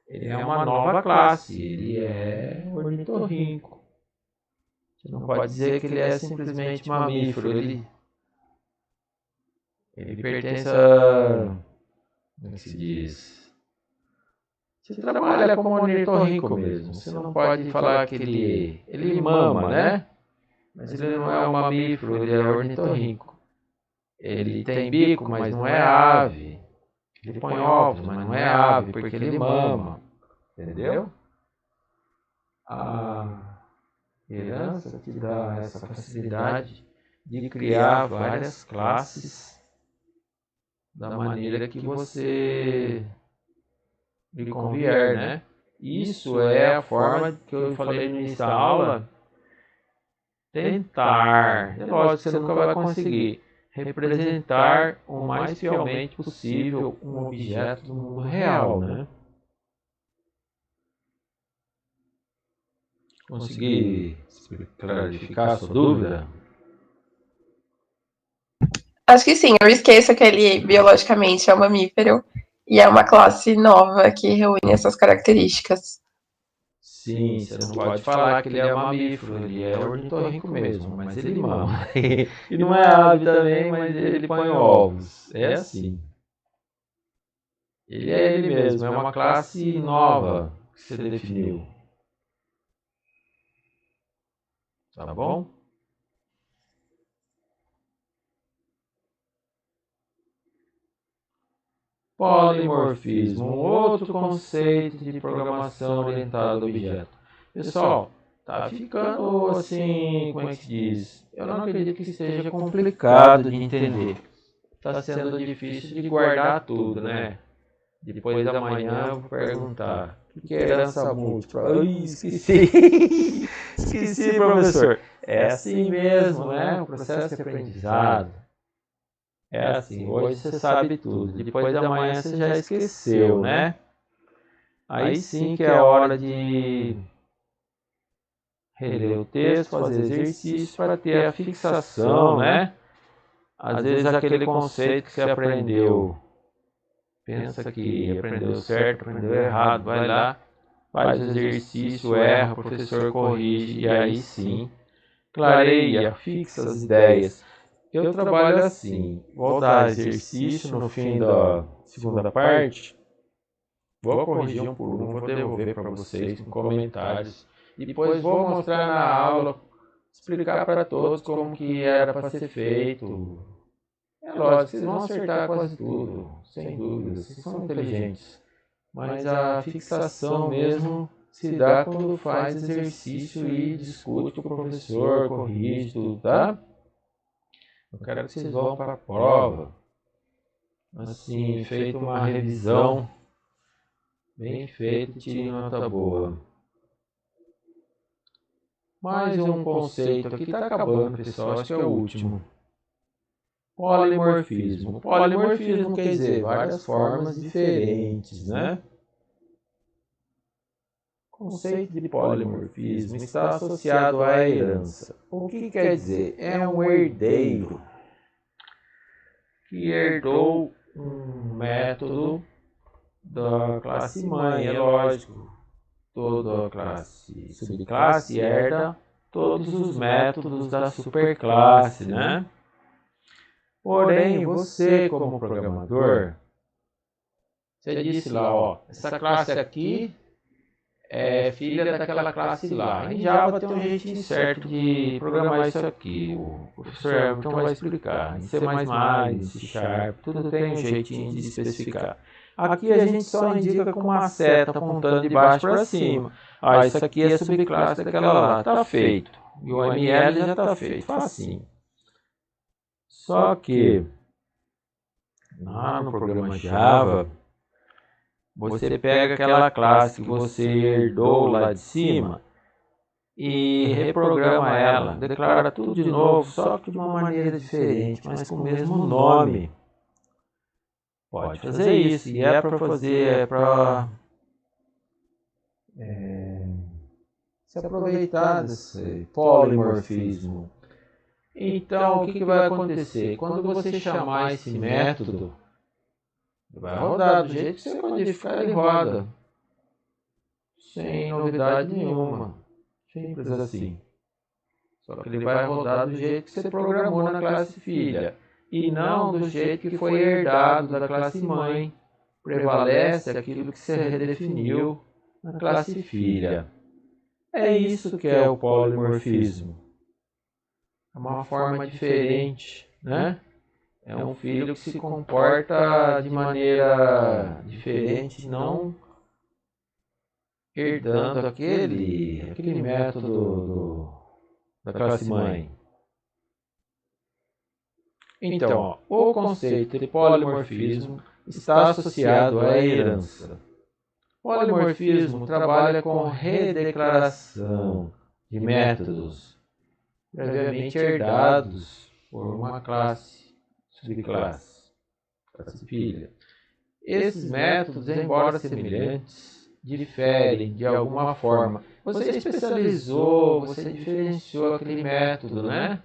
Ele é uma nova classe, ele é ornitorrinco. Você não pode dizer que ele é simplesmente mamífero, ele pertence a... Como é que se diz? Você trabalha como ornitorrinco mesmo, você não pode falar que ele mama, né? Mas ele não é um mamífero, ele é ornitorrinco. Ele tem bico, mas não é ave. Ele põe ovos, mas não é ave, porque ele mama. Entendeu? A herança te dá essa facilidade de criar várias classes da maneira que você lhe convier, né? Isso é a forma que eu falei no início da aula. Tentar, é lógico que você nunca vai conseguir, representar o mais fielmente possível um objeto do mundo real, né? Consegui clarificar a sua dúvida? Acho que sim, eu esqueço que ele biologicamente é um mamífero e é uma classe nova que reúne essas características. Sim, você não pode falar que ele é mamífero, ele é ornitorrinco mesmo, mas ele mama. E não é ave também, mas ele põe ovos. É assim. Ele é ele mesmo, é uma classe nova que você definiu. Tá bom? Polimorfismo, um outro conceito de programação orientada a objeto. Pessoal, tá ficando assim, como é que se diz? Eu não acredito que seja complicado de entender. Tá sendo difícil de guardar tudo, né? Depois da manhã eu vou perguntar. O que é herança múltipla? Ai, esqueci. Esqueci, professor. É assim mesmo, né? O processo de aprendizado. É assim, hoje você sabe tudo. Depois da manhã você já esqueceu, né? Aí sim que é a hora de reler o texto, fazer exercício para ter a fixação, né? Às vezes aquele conceito que você aprendeu, pensa que aprendeu certo, aprendeu errado, vai lá, faz o exercício, erra, o professor corrige e aí sim clareia, fixa as ideias. Eu trabalho assim, vou dar exercício no fim da segunda parte, vou corrigir um por um, vou devolver para vocês com comentários. Depois vou mostrar na aula, explicar para todos como que era para ser feito. É lógico, vocês vão acertar quase tudo, sem dúvida, vocês são inteligentes. Mas a fixação mesmo se dá quando faz exercício e discute com o professor, corrige tudo, tá? Eu quero que vocês vão para a prova, assim, feito uma revisão, bem feito, tirem nota boa. Mais um conceito aqui, está acabando, pessoal, acho que é o último. Polimorfismo. Polimorfismo quer dizer várias formas diferentes, né? O conceito de polimorfismo está associado à herança. O que quer dizer? É um herdeiro que herdou um método da classe mãe, é lógico. Toda a classe subclasse herda todos os métodos da superclasse, né? Porém, você como programador, você disse lá, ó, essa classe aqui é filha daquela classe lá. Em Java tem um jeitinho certo de programar isso aqui. O professor Hamilton vai explicar. Em C++, em C Sharp, tudo tem um jeitinho de especificar. Aqui a gente só indica com uma seta apontando de baixo para cima. Ah, isso aqui é subclasse daquela lá. Tá feito. E o ML já tá feito. Facinho. Só que lá no programa Java, você pega aquela classe que você herdou lá de cima e reprograma ela, declara tudo de novo, só que de uma maneira diferente, mas com o mesmo nome. Pode fazer isso, e é para fazer, é para se aproveitar desse polimorfismo. Então, o que vai acontecer? Quando você chamar esse método, vai rodar do jeito que você codificar, ele roda. Sem novidade nenhuma. Simples assim. Só que ele vai rodar do jeito que você programou na classe filha. E não do jeito que foi herdado da classe mãe. Prevalece aquilo que você redefiniu na classe filha. É isso que é o polimorfismo. É uma forma diferente, né? É um filho que se comporta de maneira diferente, não herdando aquele método da classe mãe. Então, ó, o conceito de polimorfismo está associado à herança. O polimorfismo trabalha com redeclaração de métodos previamente herdados por uma classe, subclasse, classe filha. Esses métodos, embora semelhantes, diferem de alguma forma. Você especializou, você diferenciou aquele método, né?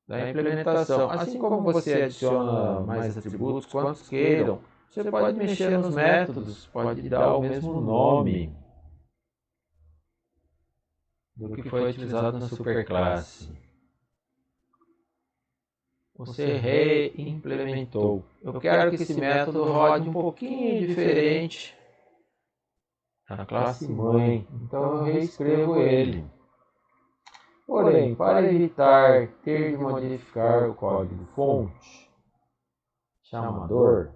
Da implementação. Assim como você adiciona mais atributos, quantos queiram, Você pode mexer nos métodos, pode dar o mesmo nome do que foi utilizado na superclasse. Você reimplementou. Eu quero que esse método rode um pouquinho diferente na classe mãe, então eu reescrevo ele. Porém, para evitar ter de modificar o código fonte, chamador,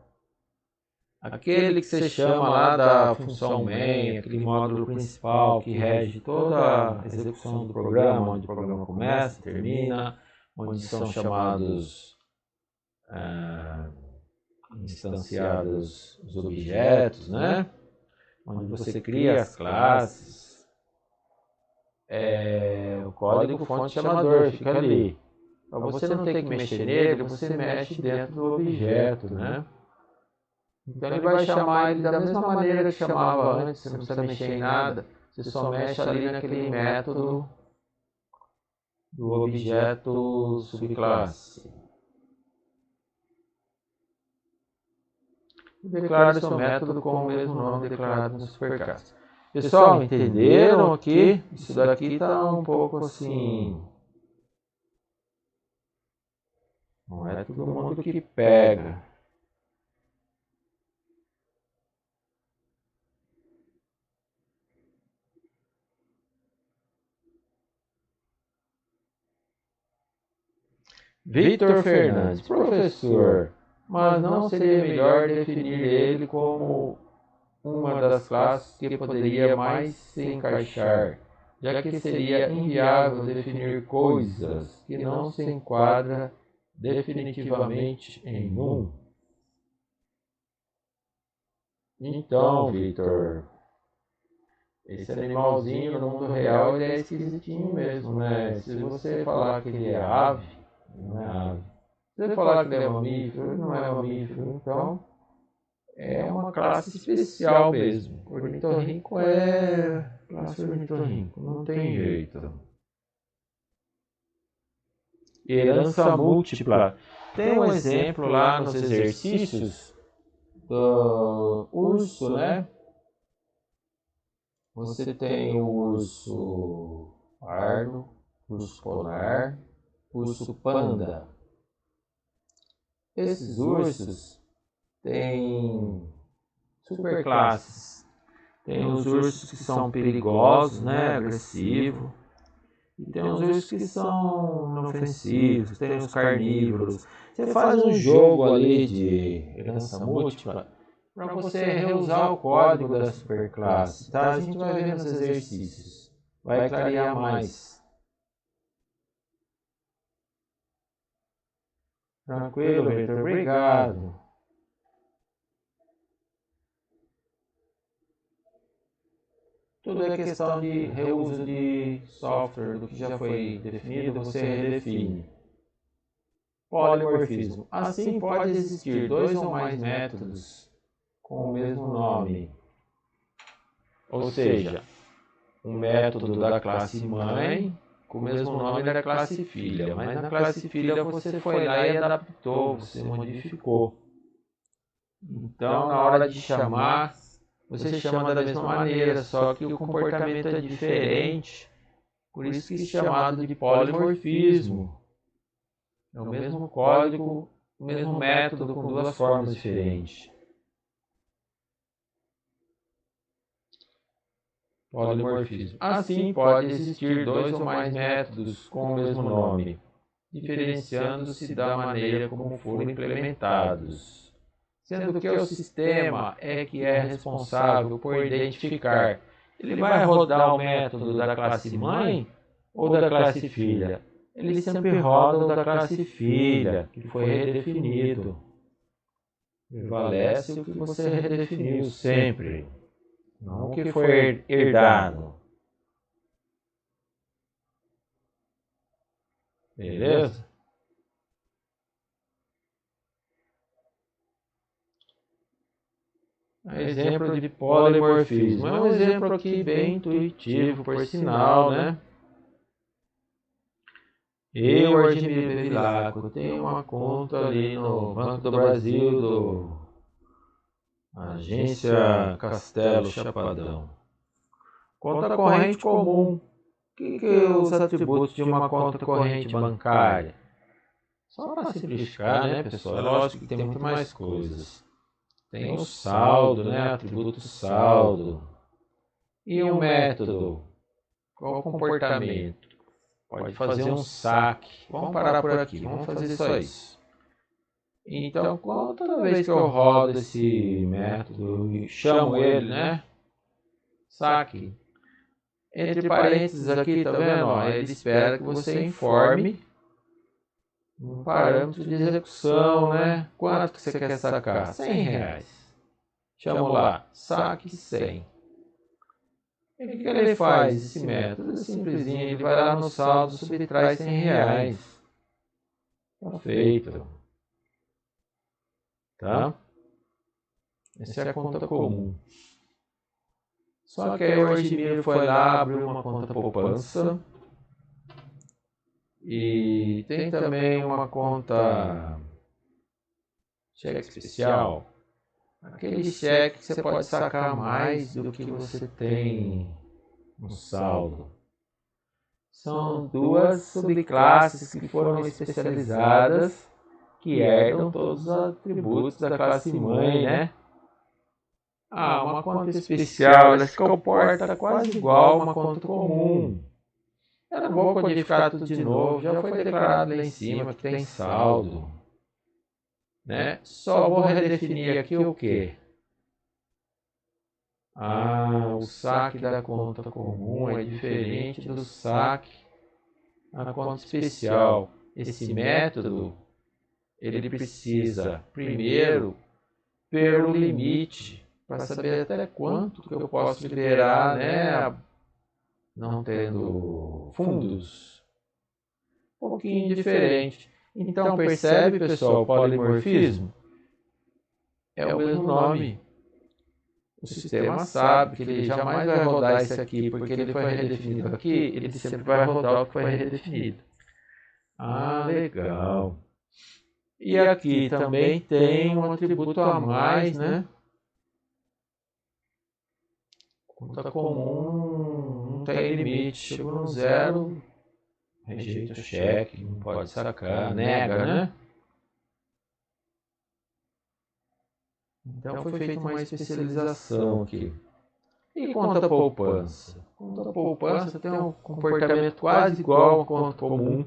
aquele que você chama lá da função main, aquele módulo principal que rege toda a execução do programa, onde o programa começa, termina, onde são chamados, instanciados os objetos, né? Onde você cria as classes. O código fonte chamador fica ali. Para você não ter que mexer nele, você mexe dentro do objeto, né? Então ele vai chamar ele da mesma maneira que chamava antes, você não precisa mexer em nada, você só mexe ali naquele método do objeto subclasse. Declara seu método com o mesmo nome declarado na superclasse. Pessoal, entenderam aqui? Isso daqui está um pouco assim. Não é todo mundo que pega. Vitor Fernandes, professor, mas não seria melhor definir ele como uma das classes que poderia mais se encaixar, já que seria inviável definir coisas que não se enquadram definitivamente em um? Então, Vitor, esse animalzinho no mundo real ele é esquisitinho mesmo, né? Se você falar que ele é ave, não é ave. Se você falar que ele é mamífero, ele não é mamífero. Então, é uma classe especial mesmo. Ornitorrinco é classe ornitorrinco, não tem jeito. Herança múltipla. Tem um exemplo lá nos exercícios do urso, né? Você tem o urso pardo, urso polar, urso panda. Esses ursos têm superclasses. Tem os ursos que são perigosos, né, agressivos. E tem os ursos que são inofensivos, tem os carnívoros. Você faz um jogo ali de herança múltipla para você reusar o código da superclasse, tá? A gente vai ver nos exercícios. Vai clarear mais. Tranquilo, Vitor? Obrigado. Tudo é questão de reuso de software, do que já foi definido, você redefine. Polimorfismo. Assim, pode existir dois ou mais métodos com o mesmo nome. Ou seja, um método da classe mãe com o mesmo nome da classe filha. Mas na classe filha você foi lá e adaptou, você modificou. Então, na hora de chamar, você chama da mesma maneira, só que o comportamento é diferente. Por isso que é chamado de polimorfismo. É o mesmo código, o mesmo método com duas formas diferentes. Polimorfismo. Assim, pode existir dois ou mais métodos com o mesmo nome, diferenciando-se da maneira como foram implementados. Sendo que o sistema é que é responsável por identificar. Ele vai rodar o método da classe mãe ou da classe filha? Ele sempre roda o da classe filha, que foi redefinido. Prevalece o que você redefiniu sempre, não o que foi herdado. Beleza? Exemplo de polimorfismo. É um exemplo aqui bem intuitivo, por sinal, né? Eu, Argemiro Bevilacqua, tenho uma conta ali no Banco do Brasil, Agência Castelo Chapadão. Conta corrente comum. O que os atributos de uma conta corrente bancária? Só para simplificar, né, pessoal? É lógico que tem muito mais coisas. Tem o saldo, né? Atributo saldo. E o método? Qual o comportamento? Pode fazer um saque. Vamos parar por aqui. Vamos fazer só isso. Então, toda vez que eu rodo esse método e chamo ele, né? Saque. Entre parênteses aqui, tá vendo? Ó, ele espera que você informe um parâmetro de execução, né? Quanto que você quer sacar? R$100. Chamo lá, saque 100. E o que ele faz, esse método? É simplesinho, ele vai lá no saldo, subtrai R$100. Tá feito. Tá? Essa é a conta comum. Só que aí o Argimiro foi lá, abriu uma conta poupança. E tem também uma conta cheque especial. Aquele cheque que você pode sacar mais do que você tem no saldo. São duas subclasses que foram especializadas, que herdam todos os atributos da classe mãe, né? Uma conta especial, ela se comporta quase igual a uma conta comum. Eu não vou codificar tudo de novo, já foi declarado lá em cima que tem saldo, né? Só vou redefinir aqui o que? O saque da conta comum é diferente do saque na conta especial. Esse método, ele precisa primeiro ver o limite para saber até quanto que eu posso liberar, né, não tendo fundos. Um pouquinho diferente. Então percebe, pessoal, o polimorfismo? É o mesmo nome. O sistema sabe que ele jamais vai rodar isso aqui, porque ele foi redefinido aqui, ele sempre vai rodar o que foi redefinido. Legal. E aqui também tem um atributo a mais, né? Conta comum, não tem limite, chegou no zero, rejeita o cheque, não pode sacar, nega, né? Então foi feita uma especialização aqui. E conta poupança? Conta poupança tem um comportamento quase igual a conta comum.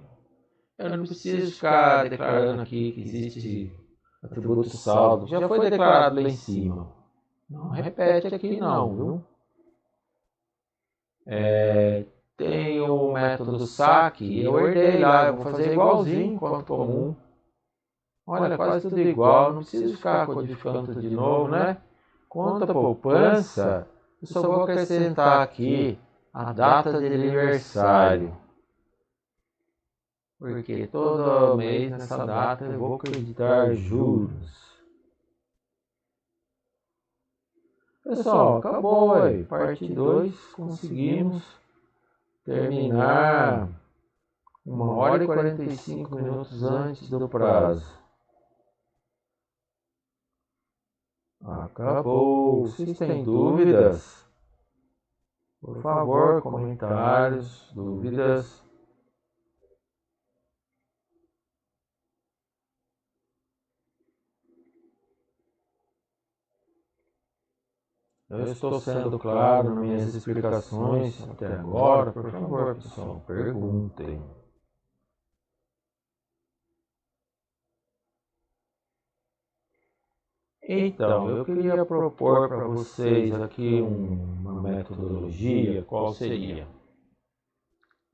Eu não preciso ficar declarando aqui que existe atributo saldo. Já foi declarado lá em cima. Não repete aqui não, viu? Tem o método do saque. Eu herdei lá, eu vou fazer igualzinho conta comum. Olha, quase tudo igual, não preciso ficar codificando tudo de novo, né? Conta poupança, eu só vou acrescentar aqui a data de aniversário. Porque todo mês nessa data eu vou acreditar juros. Pessoal, acabou aí. Parte 2, conseguimos terminar 1h e 45 minutos antes do prazo. Acabou. Vocês têm dúvidas? Por favor, comentários, dúvidas. Eu estou sendo claro nas minhas explicações até agora. Por favor, pessoal, perguntem. Então, eu queria propor para vocês aqui uma metodologia. Qual seria?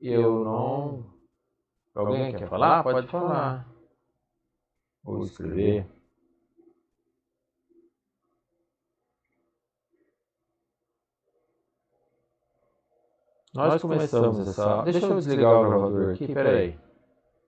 Eu não... Alguém quer falar? Pode falar. Vou escrever. Nós começamos essa... Deixa eu desligar o gravador aqui, peraí.